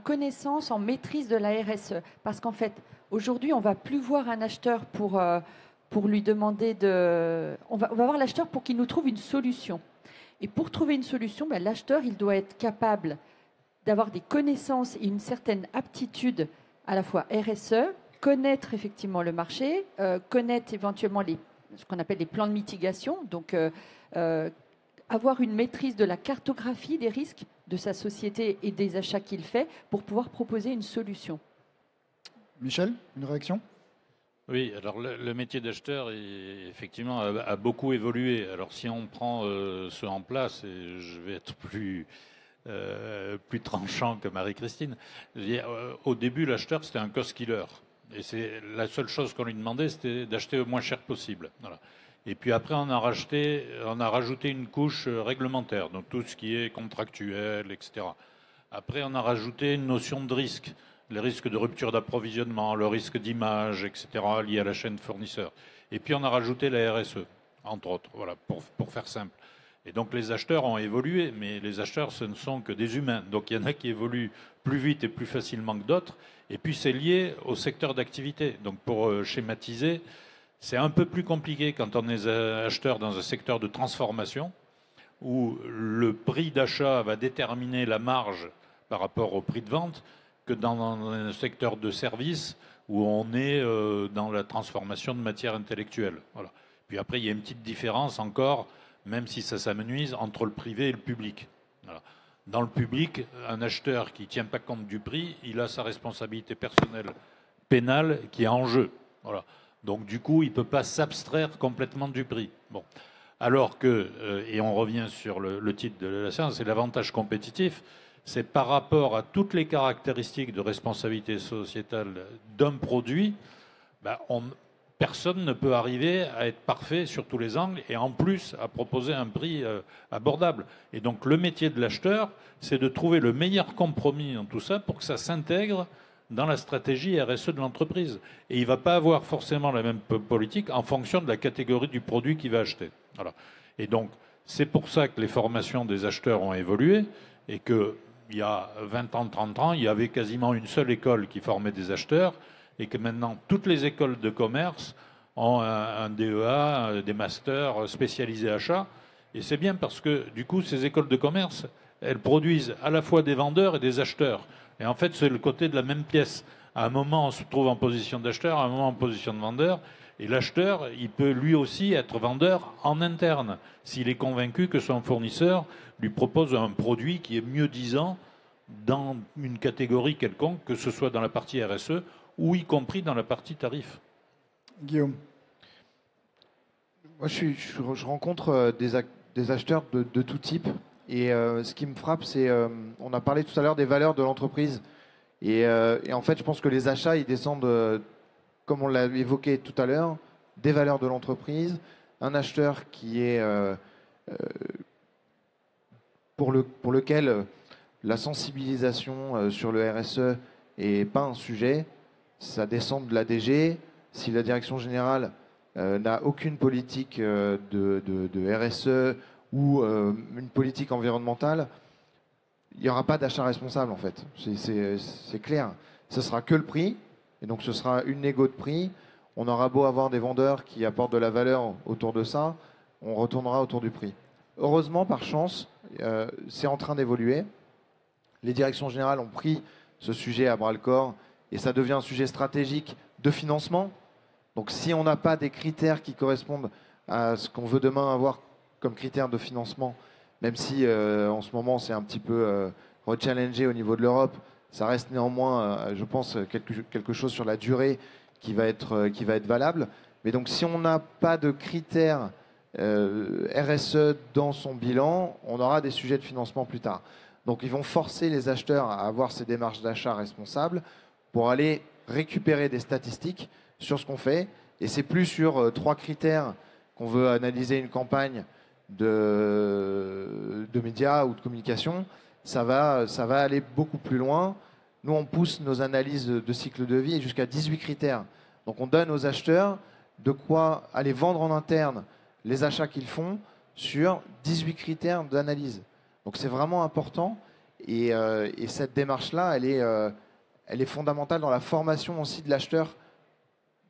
maîtrise de la RSE. Parce qu'en fait, aujourd'hui, on ne va plus voir un acheteur pour lui demander de... On va voir l'acheteur pour qu'il nous trouve une solution. Et pour trouver une solution, l'acheteur, il doit être capable d'avoir des connaissances et une certaine aptitude à la fois RSE, connaître effectivement le marché, connaître éventuellement ce qu'on appelle les plans de mitigation, donc avoir une maîtrise de la cartographie des risques de sa société et des achats qu'il fait pour pouvoir proposer une solution. Michel, une réaction ? Oui, alors le métier d'acheteur, effectivement, a beaucoup évolué. Alors si on prend ceux en place, et je vais être plus tranchant que Marie-Christine, au début, l'acheteur, c'était un cost killer. Et c'est la seule chose qu'on lui demandait, c'était d'acheter le moins cher possible. Voilà. Et puis après, on a rajouté une couche réglementaire, donc tout ce qui est contractuel, etc. Après, on a rajouté une notion de risque, les risques de rupture d'approvisionnement, le risque d'image, etc., lié à la chaîne fournisseur. Et puis, on a rajouté la RSE, entre autres, voilà, pour faire simple. Et donc, les acheteurs ont évolué, mais les acheteurs, ce ne sont que des humains. Donc, il y en a qui évoluent plus vite et plus facilement que d'autres. Et puis, c'est lié au secteur d'activité. Donc, pour schématiser, c'est un peu plus compliqué quand on est acheteur dans un secteur de transformation où le prix d'achat va déterminer la marge par rapport au prix de vente que dans un secteur de service où on est dans la transformation de matière intellectuelle. Voilà. Puis après, il y a une petite différence encore, même si ça s'amenuise, entre le privé et le public. Voilà. Dans le public, un acheteur qui ne tient pas compte du prix, il a sa responsabilité personnelle pénale qui est en jeu. Voilà. Donc du coup, il ne peut pas s'abstraire complètement du prix. Bon. Alors que, et on revient sur le titre de la séance, c'est l'avantage compétitif, c'est par rapport à toutes les caractéristiques de responsabilité sociétale d'un produit, personne ne peut arriver à être parfait sur tous les angles et en plus à proposer un prix abordable. Et donc le métier de l'acheteur, c'est de trouver le meilleur compromis dans tout ça pour que ça s'intègre dans la stratégie RSE de l'entreprise. Et il ne va pas avoir forcément la même politique en fonction de la catégorie du produit qu'il va acheter. Voilà. Et donc, c'est pour ça que les formations des acheteurs ont évolué et qu'il y a 20 ans, 30 ans, il y avait quasiment une seule école qui formait des acheteurs et que maintenant, toutes les écoles de commerce ont un DEA, des masters spécialisés achats. Et c'est bien parce que, du coup, ces écoles de commerce, elles produisent à la fois des vendeurs et des acheteurs. Et en fait, c'est le côté de la même pièce. À un moment, on se trouve en position d'acheteur, à un moment en position de vendeur. Et l'acheteur, il peut lui aussi être vendeur en interne, s'il est convaincu que son fournisseur lui propose un produit qui est mieux disant dans une catégorie quelconque, que ce soit dans la partie RSE ou y compris dans la partie tarif. Guillaume. Moi, je rencontre des acheteurs de tout type. Et ce qui me frappe, c'est, on a parlé tout à l'heure des valeurs de l'entreprise. Et en fait, je pense que les achats, ils descendent, comme on l'a évoqué tout à l'heure, des valeurs de l'entreprise. Un acheteur qui est pour lequel la sensibilisation sur le RSE n'est pas un sujet, ça descend de la DG. Si la direction générale n'a aucune politique de RSE ou une politique environnementale, il n'y aura pas d'achat responsable en fait. C'est clair. Ce sera que le prix, et donc ce sera une négo de prix. On aura beau avoir des vendeurs qui apportent de la valeur autour de ça, on retournera autour du prix. Heureusement, par chance, c'est en train d'évoluer. Les directions générales ont pris ce sujet à bras-le-corps et ça devient un sujet stratégique de financement. Donc si on n'a pas des critères qui correspondent à ce qu'on veut demain avoir comme critères de financement, même si en ce moment c'est un petit peu rechallengé au niveau de l'Europe, ça reste néanmoins, je pense, quelque chose sur la durée qui va être valable. Mais donc si on n'a pas de critères RSE dans son bilan, on aura des sujets de financement plus tard. Donc ils vont forcer les acheteurs à avoir ces démarches d'achat responsables pour aller récupérer des statistiques sur ce qu'on fait. Et c'est plus sur 3 critères qu'on veut analyser une campagne de médias ou de communication, ça va aller beaucoup plus loin. Nous, on pousse nos analyses de cycle de vie jusqu'à 18 critères. Donc, on donne aux acheteurs de quoi aller vendre en interne les achats qu'ils font sur 18 critères d'analyse. Donc, c'est vraiment important. Et cette démarche-là, elle est fondamentale dans la formation aussi de l'acheteur,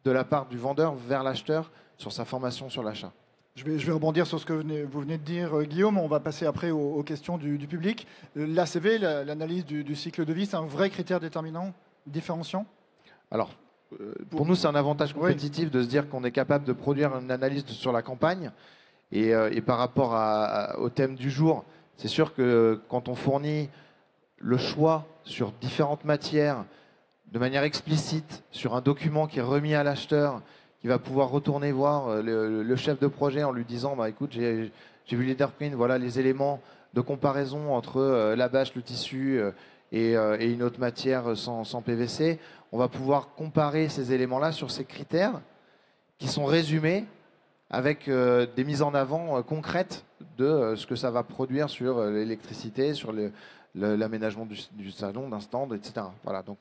de la part du vendeur vers l'acheteur sur sa formation sur l'achat. Je vais rebondir sur ce que vous venez de dire, Guillaume. On va passer après aux questions du public. L'ACV, l'analyse du cycle de vie, c'est un vrai critère déterminant, différenciant? Alors, pour nous, c'est un avantage compétitif de se dire qu'on est capable de produire une analyse sur la campagne. Et par rapport au thème du jour, c'est sûr que quand on fournit le choix sur différentes matières, de manière explicite, sur un document qui est remis à l'acheteur, qui va pouvoir retourner voir le chef de projet en lui disant bah, écoute, j'ai vu Leaderprint, voilà les éléments de comparaison entre la bâche, le tissu et une autre matière sans PVC. On va pouvoir comparer ces éléments-là sur ces critères qui sont résumés avec des mises en avant concrètes de ce que ça va produire sur l'électricité, sur l'aménagement du salon, d'un stand, etc. Voilà, donc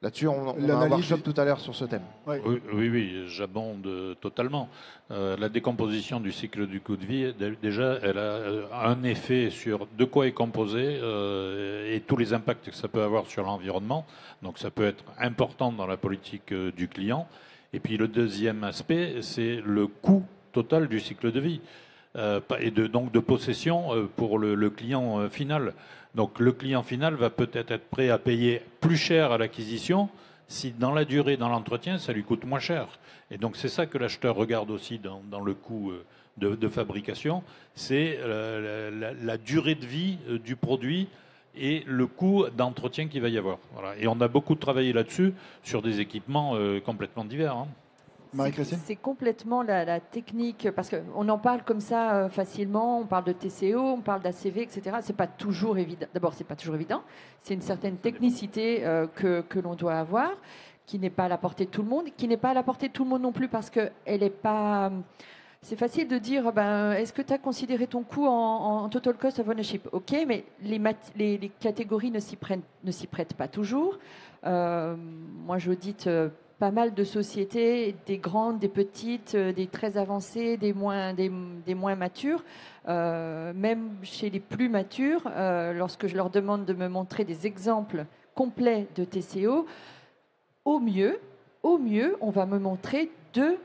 là-dessus, on a un workshop tout à l'heure sur ce thème. Oui, j'abonde totalement. La décomposition du cycle du coût de vie, déjà, elle a un effet sur de quoi est composé et tous les impacts que ça peut avoir sur l'environnement. Donc ça peut être important dans la politique du client. Et puis le deuxième aspect, c'est le coût total du cycle de vie et donc de possession pour le client final. Donc le client final va peut-être être prêt à payer plus cher à l'acquisition si dans la durée, dans l'entretien, ça lui coûte moins cher. Et donc c'est ça que l'acheteur regarde aussi dans le coût de fabrication, c'est la durée de vie du produit et le coût d'entretien qu'il va y avoir. Voilà. Et on a beaucoup travaillé là-dessus sur des équipements complètement divers. Hein. Marie-Christine ? C'est complètement la technique, parce qu'on en parle comme ça facilement, on parle de TCO, on parle d'ACV, etc. C'est pas toujours évident. D'abord, c'est pas toujours évident. C'est une certaine technicité que l'on doit avoir, qui n'est pas à la portée de tout le monde, qui n'est pas à la portée de tout le monde non plus, parce qu'elle n'est pas... C'est facile de dire, est-ce que tu as considéré ton coût en total cost of ownership? Ok, mais les catégories ne s'y prêtent pas toujours. Moi, j'audite pas mal de sociétés, des grandes, des petites, des très avancées, des moins matures. Même chez les plus matures, lorsque je leur demande de me montrer des exemples complets de TCO, au mieux, on va me montrer deux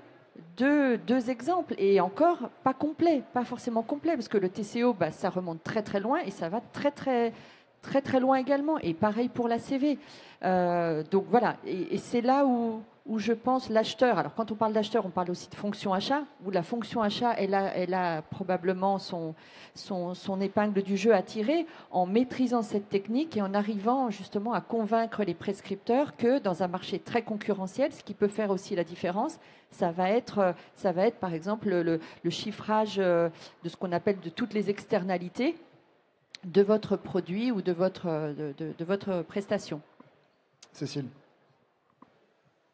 exemples, et encore pas complet, pas forcément complet, parce que le TCO, ça remonte très très loin et ça va très très très très loin également, et pareil pour la CV. Donc voilà, et c'est là où je pense l'acheteur, alors quand on parle d'acheteur, on parle aussi de fonction achat, où la fonction achat, elle a probablement son épingle du jeu à tirer en maîtrisant cette technique et en arrivant justement à convaincre les prescripteurs que dans un marché très concurrentiel, ce qui peut faire aussi la différence, ça va être par exemple le chiffrage de ce qu'on appelle de toutes les externalités de votre produit ou de votre prestation. Cécile.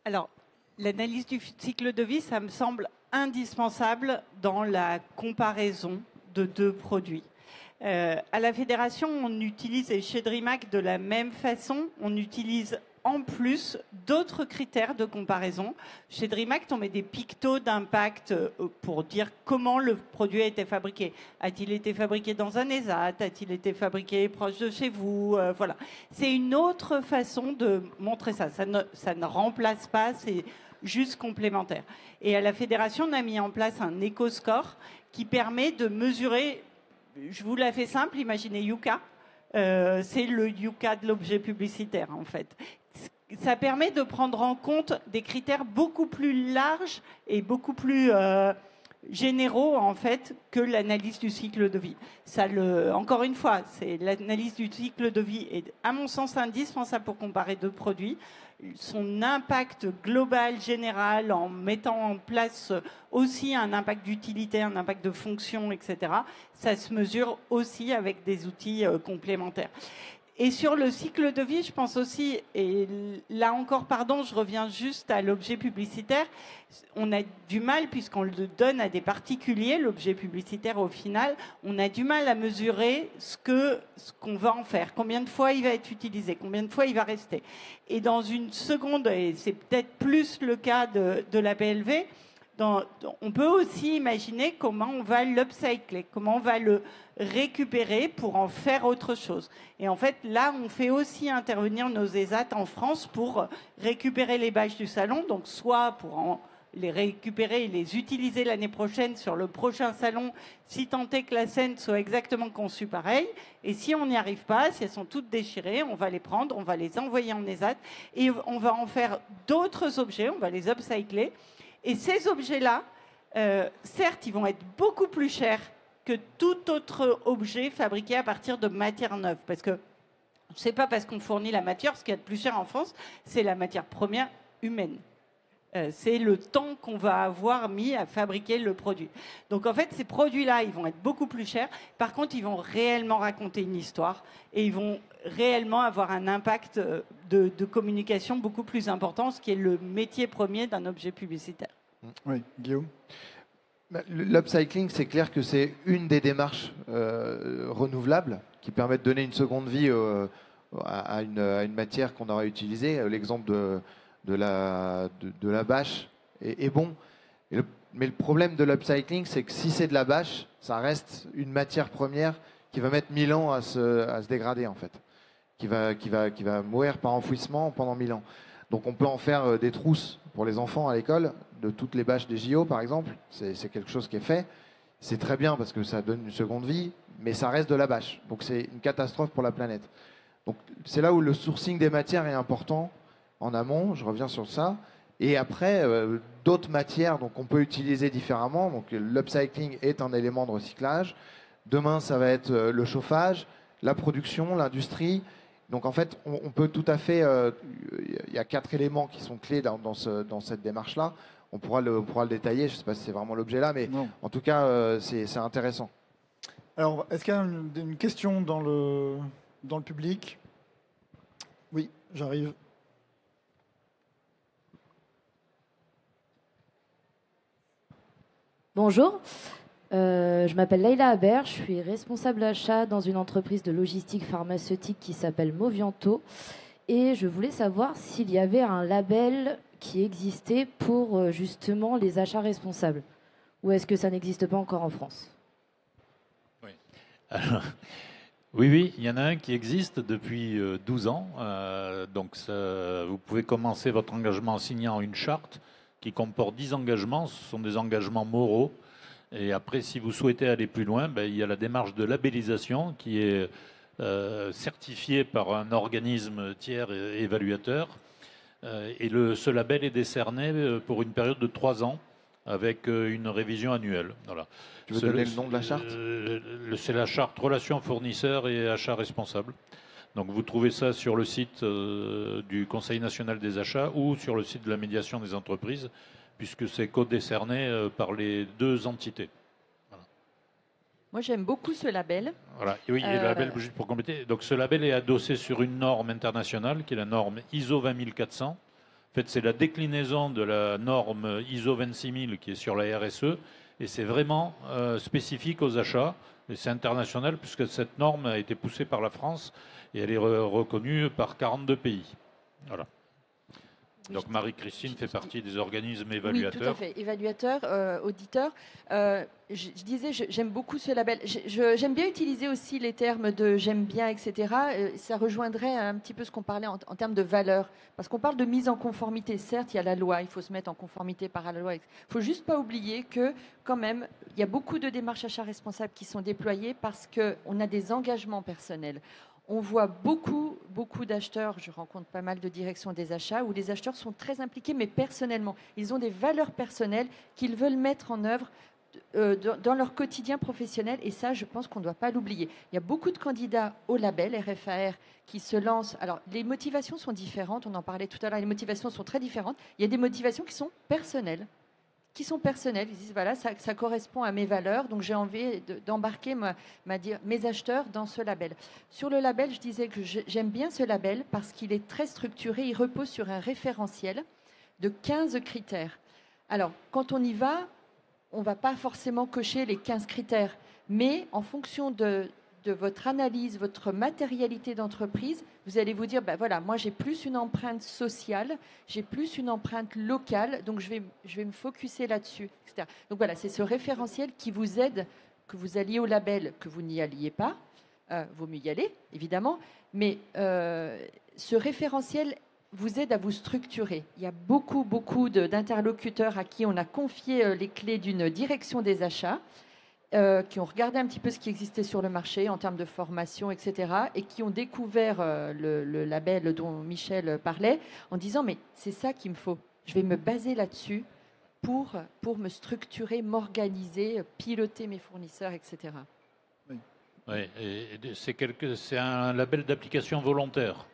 Alors, l'analyse du cycle de vie, ça me semble indispensable dans la comparaison de deux produits. À la Fédération, on utilise, et chez DreamHack de la même façon, on utilise en plus d'autres critères de comparaison. Chez DreamHack, on met des pictos d'impact pour dire comment le produit a été fabriqué. A-t-il été fabriqué dans un ESAT? A-t-il été fabriqué proche de chez vous? Voilà. C'est une autre façon de montrer ça. Ça ne remplace pas, c'est juste complémentaire. Et à la Fédération, on a mis en place un éco-score qui permet de mesurer, je vous la fais simple, imaginez Yuka. C'est le Yuka de l'objet publicitaire, en fait. Ça permet de prendre en compte des critères beaucoup plus larges et beaucoup plus généraux, en fait, que l'analyse du cycle de vie. Encore une fois, l'analyse du cycle de vie est, à mon sens, indispensable pour comparer deux produits. Son impact global, général, en mettant en place aussi un impact d'utilité, un impact de fonction, etc., ça se mesure aussi avec des outils complémentaires. Et sur le cycle de vie, je pense aussi, et là encore, pardon, je reviens juste à l'objet publicitaire, on a du mal, puisqu'on le donne à des particuliers, l'objet publicitaire au final, on a du mal à mesurer ce qu'on va en faire, combien de fois il va être utilisé, combien de fois il va rester. Et dans une seconde, et c'est peut-être plus le cas de la BLV, on peut aussi imaginer comment on va l'upcycler, comment on va le récupérer pour en faire autre chose. Et en fait, là, on fait aussi intervenir nos ESAT en France pour récupérer les bâches du salon, donc soit pour les récupérer et les utiliser l'année prochaine sur le prochain salon, si tant est que la scène soit exactement conçue pareil. Et si on n'y arrive pas, si elles sont toutes déchirées, on va les prendre, on va les envoyer en ESAT et on va en faire d'autres objets, on va les upcycler. Et ces objets-là, certes, ils vont être beaucoup plus chers que tout autre objet fabriqué à partir de matières neuves. Parce que ce n'est pas parce qu'on fournit la matière, ce qu'il y a de plus cher en France, c'est la matière première humaine. C'est le temps qu'on va avoir mis à fabriquer le produit. Donc en fait, ces produits-là, ils vont être beaucoup plus chers. Par contre, ils vont réellement raconter une histoire et ils vont réellement avoir un impact de communication beaucoup plus important, ce qui est le métier premier d'un objet publicitaire. Oui, Guillaume. L'upcycling, c'est clair que c'est une des démarches renouvelables qui permet de donner une seconde vie à une matière qu'on aura utilisée. L'exemple de la bâche est bon. Mais le problème de l'upcycling, c'est que si c'est de la bâche, ça reste une matière première qui va mettre 1000 ans à se dégrader, en fait. Qui va mourir par enfouissement pendant 1000 ans. Donc on peut en faire des trousses pour les enfants à l'école, de toutes les bâches des JO, par exemple. C'est quelque chose qui est fait. C'est très bien parce que ça donne une seconde vie, mais ça reste de la bâche. Donc c'est une catastrophe pour la planète. Donc c'est là où le sourcing des matières est important en amont, je reviens sur ça. Et après, d'autres matières donc, on peut utiliser différemment. Donc l'upcycling est un élément de recyclage. Demain, ça va être le chauffage, la production, l'industrie. Donc en fait, on peut tout à fait... Il y a 4 éléments qui sont clés dans cette démarche-là. On pourra le détailler. Je ne sais pas si c'est vraiment l'objet là, mais non. En tout cas, c'est intéressant. Alors, est-ce qu'il y a une question dans le public? Oui, j'arrive. Bonjour, je m'appelle Leïla Aber, je suis responsable achat dans une entreprise de logistique pharmaceutique qui s'appelle Movianto et je voulais savoir s'il y avait un label qui existait pour justement les achats responsables ou est-ce que ça n'existe pas encore en France? Oui. Alors, oui, il y en a un qui existe depuis 12 ans. Donc vous pouvez commencer votre engagement en signant une charte qui comporte 10 engagements. Ce sont des engagements moraux. Et après, si vous souhaitez aller plus loin, il y a la démarche de labellisation qui est certifiée par un organisme tiers évaluateur. Et ce label est décerné pour une période de 3 ans avec une révision annuelle. Voilà. Tu veux donner le nom de la charte? C'est la charte Relations fournisseurs et achats responsables. Donc vous trouvez ça sur le site du Conseil national des achats ou sur le site de la médiation des entreprises, puisque c'est co-décerné par les 2 entités. Voilà. Moi, j'aime beaucoup ce label. Voilà. Oui, et le label, juste pour compléter. Donc ce label est adossé sur une norme internationale, qui est la norme ISO 20400. En fait, c'est la déclinaison de la norme ISO 26000 qui est sur la RSE, et c'est vraiment spécifique aux achats. Et c'est international, puisque cette norme a été poussée par la France et elle est reconnue par 42 pays. Voilà. Donc Marie-Christine fait partie des organismes évaluateurs. Oui, tout à fait. Évaluateurs, auditeurs. Je disais, j'aime beaucoup ce label. J'aime bien utiliser aussi les termes de j'aime bien, etc. Ça rejoindrait un petit peu ce qu'on parlait en termes de valeur. Parce qu'on parle de mise en conformité. Certes, il y a la loi, il faut se mettre en conformité par la loi. Il ne faut juste pas oublier que, quand même, il y a beaucoup de démarches achats responsables qui sont déployées parce qu'on a des engagements personnels. On voit beaucoup d'acheteurs, je rencontre pas mal de directions des achats, où les acheteurs sont très impliqués, mais personnellement. Ils ont des valeurs personnelles qu'ils veulent mettre en œuvre dans leur quotidien professionnel, et ça, je pense qu'on ne doit pas l'oublier. Il y a beaucoup de candidats au label RFAR qui se lancent. Alors, les motivations sont différentes, on en parlait tout à l'heure, les motivations sont très différentes. Il y a des motivations qui sont personnelles, qui sont personnels. Ils disent, voilà, ça correspond à mes valeurs, donc j'ai envie d'embarquer mes acheteurs dans ce label. Sur le label, je disais que j'aime bien ce label parce qu'il est très structuré, il repose sur un référentiel de 15 critères. Alors, quand on y va, on ne va pas forcément cocher les 15 critères, mais en fonction de votre analyse, votre matérialité d'entreprise, vous allez vous dire, ben voilà, moi j'ai plus une empreinte sociale, j'ai plus une empreinte locale, donc je vais me focuser là-dessus, etc. Donc voilà, c'est ce référentiel qui vous aide, que vous alliez au label, que vous n'y alliez pas, vaut mieux y aller, évidemment, mais ce référentiel vous aide à vous structurer. Il y a beaucoup d'interlocuteurs à qui on a confié les clés d'une direction des achats, qui ont regardé un petit peu ce qui existait sur le marché en termes de formation, etc., et qui ont découvert le label dont Michel parlait, en disant, mais c'est ça qu'il me faut. Je vais me baser là-dessus pour me structurer, m'organiser, piloter mes fournisseurs, etc. Oui, c'est un label d'application volontaire.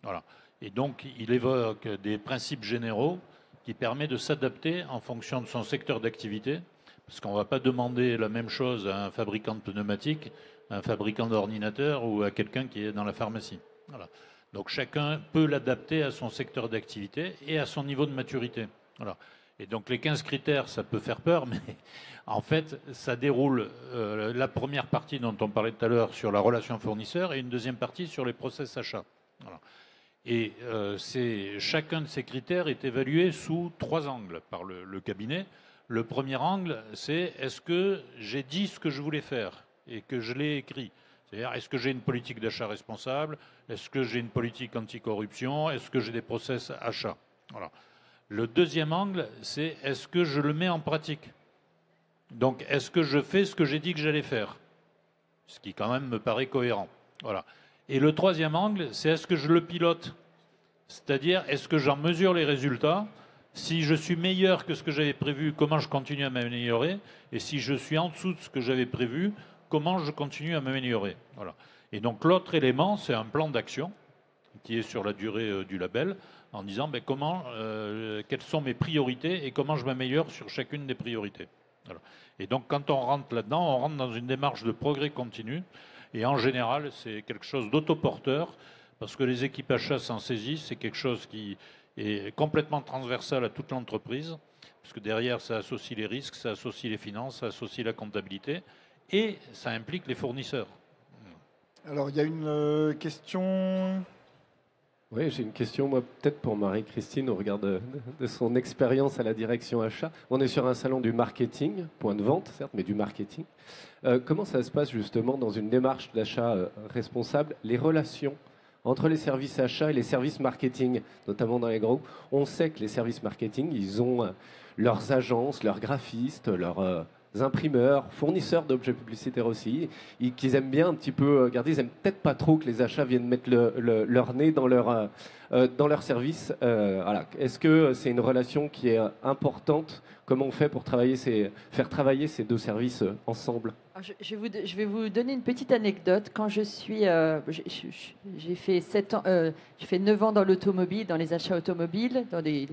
Voilà. Et donc, il évoque des principes généraux qui permettent de s'adapter en fonction de son secteur d'activité. Parce qu'on ne va pas demander la même chose à un fabricant de pneumatiques, à un fabricant d'ordinateurs ou à quelqu'un qui est dans la pharmacie. Voilà. Donc chacun peut l'adapter à son secteur d'activité et à son niveau de maturité. Voilà. Et donc les 15 critères, ça peut faire peur, mais en fait, ça déroule la première partie dont on parlait tout à l'heure sur la relation fournisseur et une deuxième partie sur les process achats. Voilà. Et chacun de ces critères est évalué sous 3 angles par le cabinet. Le premier angle, c'est est-ce que j'ai dit ce que je voulais faire et que je l'ai écrit? C'est-à-dire, est-ce que j'ai une politique d'achat responsable? Est-ce que j'ai une politique anticorruption? Est-ce que j'ai des process achats? Voilà. Le deuxième angle, c'est est-ce que je le mets en pratique? Donc, est-ce que je fais ce que j'ai dit que j'allais faire? Ce qui, quand même, me paraît cohérent. Voilà. Et le troisième angle, c'est est-ce que je le pilote? C'est-à-dire, est-ce que j'en mesure les résultats? Si je suis meilleur que ce que j'avais prévu, comment je continue à m'améliorer? Et si je suis en dessous de ce que j'avais prévu, comment je continue à m'améliorer? Voilà. Et donc l'autre élément, c'est un plan d'action qui est sur la durée du label, en disant quelles sont mes priorités et comment je m'améliore sur chacune des priorités. Voilà. Et donc quand on rentre là-dedans, on rentre dans une démarche de progrès continu. Et en général, c'est quelque chose d'autoporteur, parce que les équipes achats s'en saisissent, c'est quelque chose qui est complètement transversal à toute l'entreprise, parce que derrière, ça associe les risques, ça associe les finances, ça associe la comptabilité, et ça implique les fournisseurs. Alors, il y a une question... Oui, j'ai une question, moi, peut-être pour Marie-Christine, au regard de son expérience à la direction achat. On est sur un salon du marketing, point de vente, certes, mais du marketing. Comment ça se passe, justement, dans une démarche d'achat responsable, les relations entre les services achats et les services marketing, notamment dans les groupes? On sait que les services marketing, ils ont leurs agences, leurs graphistes, leurs imprimeurs, fournisseurs d'objets publicitaires aussi, et qu'ils aiment bien un petit peu garder. Ils n'aiment peut-être pas trop que les achats viennent mettre leur nez dans leur service. Voilà. Est-ce que c'est une relation qui est importante? Comment on fait pour faire travailler ces deux services ensemble? Je vais vous donner une petite anecdote. Quand j'ai fait 7 ans, j'ai fait 9 ans dans l'automobile, dans les achats automobiles, dans des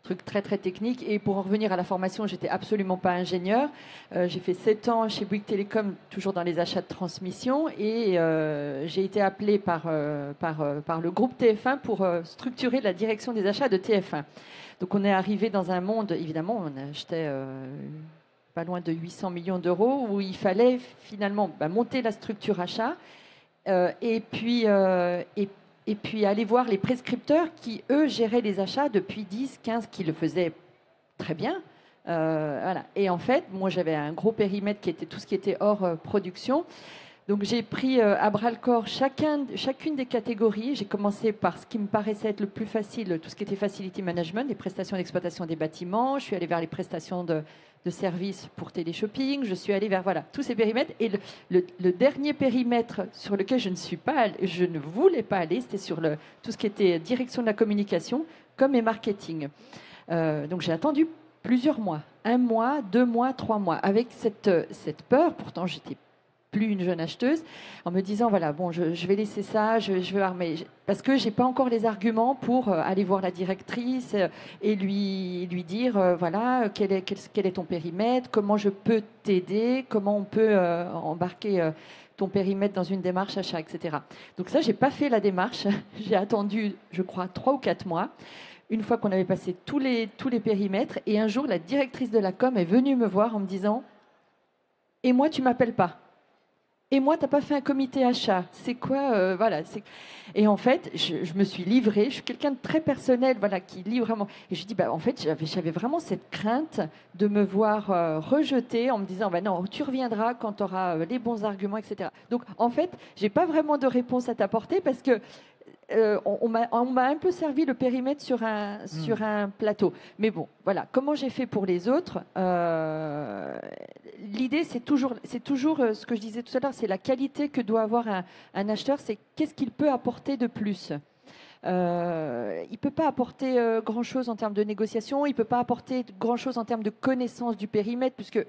trucs très très techniques. Et pour en revenir à la formation, j'étais absolument pas ingénieur. J'ai fait 7 ans chez Bouygues Télécom, toujours dans les achats de transmission, et j'ai été appelée par le groupe TF1 pour structurer la direction des achats de TF1. Donc on est arrivé dans un monde, évidemment, on achetait pas loin de 800 millions d'euros, où il fallait finalement monter la structure achat et puis aller voir les prescripteurs qui, eux, géraient les achats depuis 10, 15, qui le faisaient très bien. Voilà. Et en fait, moi, j'avais un gros périmètre qui était tout ce qui était hors production. Donc j'ai pris à bras-le-corps chacune des catégories. J'ai commencé par ce qui me paraissait être le plus facile, tout ce qui était facility management, les prestations d'exploitation des bâtiments. Je suis allée vers les prestations de services pour téléshopping. Je suis allée vers tous ces périmètres. Et le dernier périmètre sur lequel je ne voulais pas aller, c'était sur tout ce qui était direction de la communication, com et marketing. Donc j'ai attendu plusieurs mois, 1 mois, 2 mois, 3 mois, avec cette peur. Pourtant j'étais plus une jeune acheteuse, en me disant voilà, bon, je vais laisser ça, je vais armer, parce que j'ai pas encore les arguments pour aller voir la directrice et lui dire voilà, quel est ton périmètre, comment je peux t'aider, comment on peut embarquer ton périmètre dans une démarche achat, etc. Donc ça, j'ai pas fait la démarche. J'ai attendu, je crois, 3 ou 4 mois. Une fois qu'on avait passé tous les périmètres, et un jour, la directrice de la com est venue me voir en me disant « Et moi, tu m'appelles pas ? Et moi, tu n'as pas fait un comité achat ? C'est quoi voilà, Et en fait, je me suis livrée. Je suis quelqu'un de très personnel, voilà, qui lit vraiment. Et je dis en fait, j'avais vraiment cette crainte de me voir rejetée en me disant non, tu reviendras quand tu auras les bons arguments, etc. Donc, en fait, j'ai pas vraiment de réponse à t'apporter parce que on m'a un peu servi le périmètre sur un plateau. Mais bon, voilà. Comment j'ai fait pour les autres L'idée, c'est toujours ce que je disais tout à l'heure, c'est la qualité que doit avoir un acheteur, c'est qu'est-ce qu'il peut apporter de plus. Il ne peut pas apporter grand-chose en termes de négociation, il ne peut pas apporter grand-chose en termes de connaissance du périmètre, puisque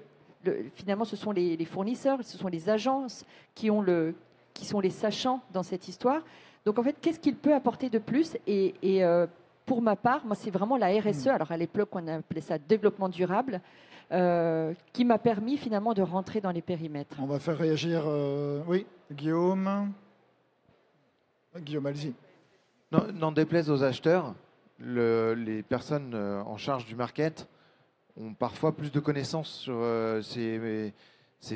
finalement, ce sont les fournisseurs, ce sont les agences qui sont les sachants dans cette histoire. Donc en fait, qu'est-ce qu'il peut apporter de plus ? Et pour ma part, moi, c'est vraiment la RSE. Alors à l'époque, on appelait ça développement durable, qui m'a permis finalement de rentrer dans les périmètres. On va faire réagir, oui, Guillaume. Guillaume, allez-y. N'en déplaise aux acheteurs, les personnes en charge du market ont parfois plus de connaissances sur ces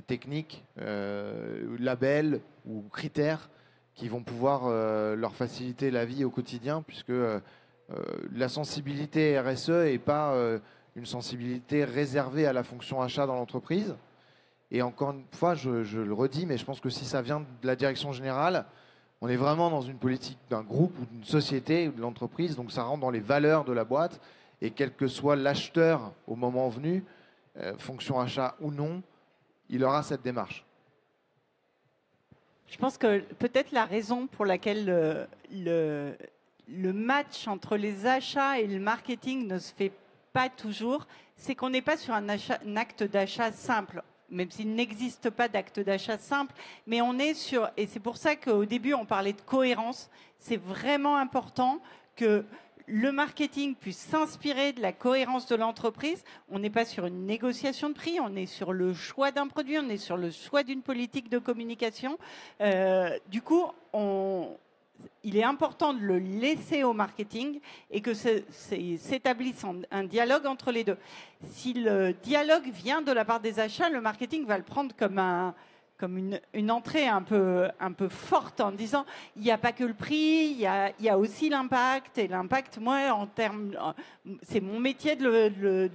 techniques, labels ou critères qui vont pouvoir leur faciliter la vie au quotidien, puisque la sensibilité RSE n'est pas une sensibilité réservée à la fonction achat dans l'entreprise. Et encore une fois, je le redis, mais je pense que si ça vient de la direction générale, on est vraiment dans une politique d'un groupe ou d'une société ou de l'entreprise, donc ça rentre dans les valeurs de la boîte. Et quel que soit l'acheteur au moment venu, fonction achat ou non, il aura cette démarche. Je pense que peut-être la raison pour laquelle le match entre les achats et le marketing ne se fait pas toujours, c'est qu'on n'est pas sur un acte d'achat simple, même s'il n'existe pas d'acte d'achat simple, mais on est sur, et c'est pour ça qu'au début on parlait de cohérence, c'est vraiment important que le marketing puisse s'inspirer de la cohérence de l'entreprise. On n'est pas sur une négociation de prix, on est sur le choix d'un produit, on est sur le choix d'une politique de communication. Du coup, il est important de le laisser au marketing et que s'établisse un dialogue entre les deux. Si le dialogue vient de la part des achats, le marketing va le prendre comme une entrée un peu forte en disant il n'y a pas que le prix, il y a aussi l'impact. Et l'impact, moi, c'est mon métier de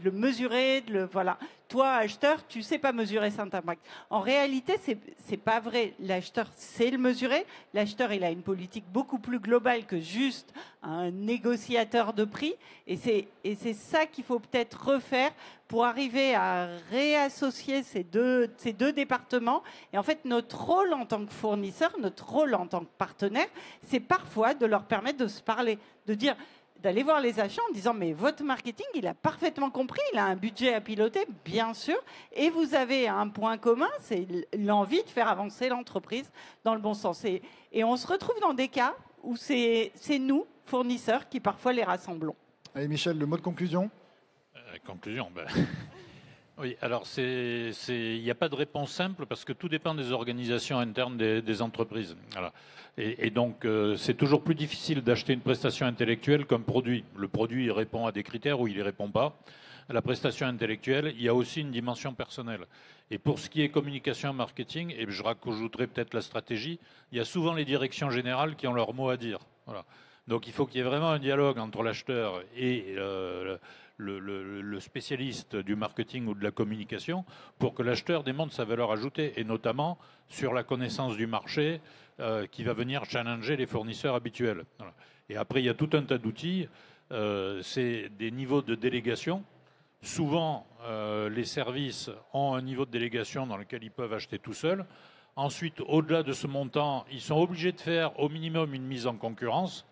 le mesurer. Voilà. Toi, acheteur, tu ne sais pas mesurer cet impact. En réalité, c'est pas vrai. L'acheteur sait le mesurer. L'acheteur, il a une politique beaucoup plus globale que juste un négociateur de prix. Et c'est ça qu'il faut peut-être refaire pour arriver à réassocier ces deux départements. Et en fait, notre rôle en tant que fournisseur, notre rôle en tant que partenaire, c'est parfois de leur permettre de se parler, d'aller voir les achats en disant mais votre marketing, il a parfaitement compris, il a un budget à piloter, bien sûr, et vous avez un point commun, c'est l'envie de faire avancer l'entreprise dans le bon sens. Et on se retrouve dans des cas où c'est nous, fournisseurs, qui parfois les rassemblons. Allez Michel, le mot de conclusion. Conclusion, oui, alors il n'y a pas de réponse simple parce que tout dépend des organisations internes des entreprises. Voilà. Et donc, c'est toujours plus difficile d'acheter une prestation intellectuelle qu'un produit. Le produit, il répond à des critères ou il n'y répond pas. La prestation intellectuelle, il y a aussi une dimension personnelle. Et pour ce qui est communication et marketing, et je rajouterai peut-être la stratégie, il y a souvent les directions générales qui ont leur mot à dire. Voilà. Donc, il faut qu'il y ait vraiment un dialogue entre l'acheteur et le spécialiste du marketing ou de la communication pour que l'acheteur démontre sa valeur ajoutée, et notamment sur la connaissance du marché qui va venir challenger les fournisseurs habituels. Voilà. Et après, il y a tout un tas d'outils. C'est des niveaux de délégation. Souvent, les services ont un niveau de délégation dans lequel ils peuvent acheter tout seuls. Ensuite, au-delà de ce montant, ils sont obligés de faire au minimum une mise en concurrence.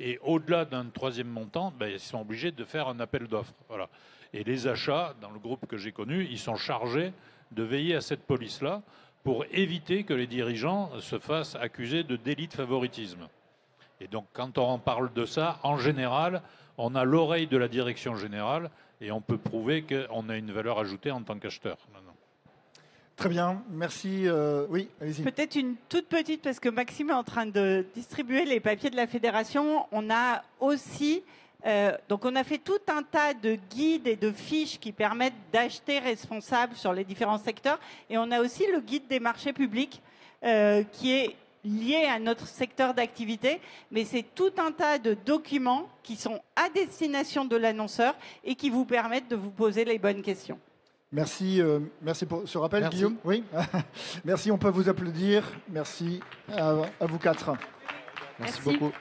Et au-delà d'un troisième montant, ils sont obligés de faire un appel d'offres. Voilà. Et les achats, dans le groupe que j'ai connu, ils sont chargés de veiller à cette police-là. pour éviter que les dirigeants se fassent accuser de délit de favoritisme. Et donc, quand on parle de ça, en général, on a l'oreille de la direction générale et on peut prouver qu'on a une valeur ajoutée en tant qu'acheteur. Très bien, merci. Oui, allez-y. Peut-être une toute petite, parce que Maxime est en train de distribuer les papiers de la fédération. On a aussi, donc on a fait tout un tas de guides et de fiches qui permettent d'acheter responsable sur les différents secteurs. Et on a aussi le guide des marchés publics qui est lié à notre secteur d'activité. Mais c'est tout un tas de documents qui sont à destination de l'annonceur et qui vous permettent de vous poser les bonnes questions. Merci, merci pour ce rappel, Merci. Guillaume. Oui, merci, on peut vous applaudir. Merci à vous quatre. Merci Merci. beaucoup.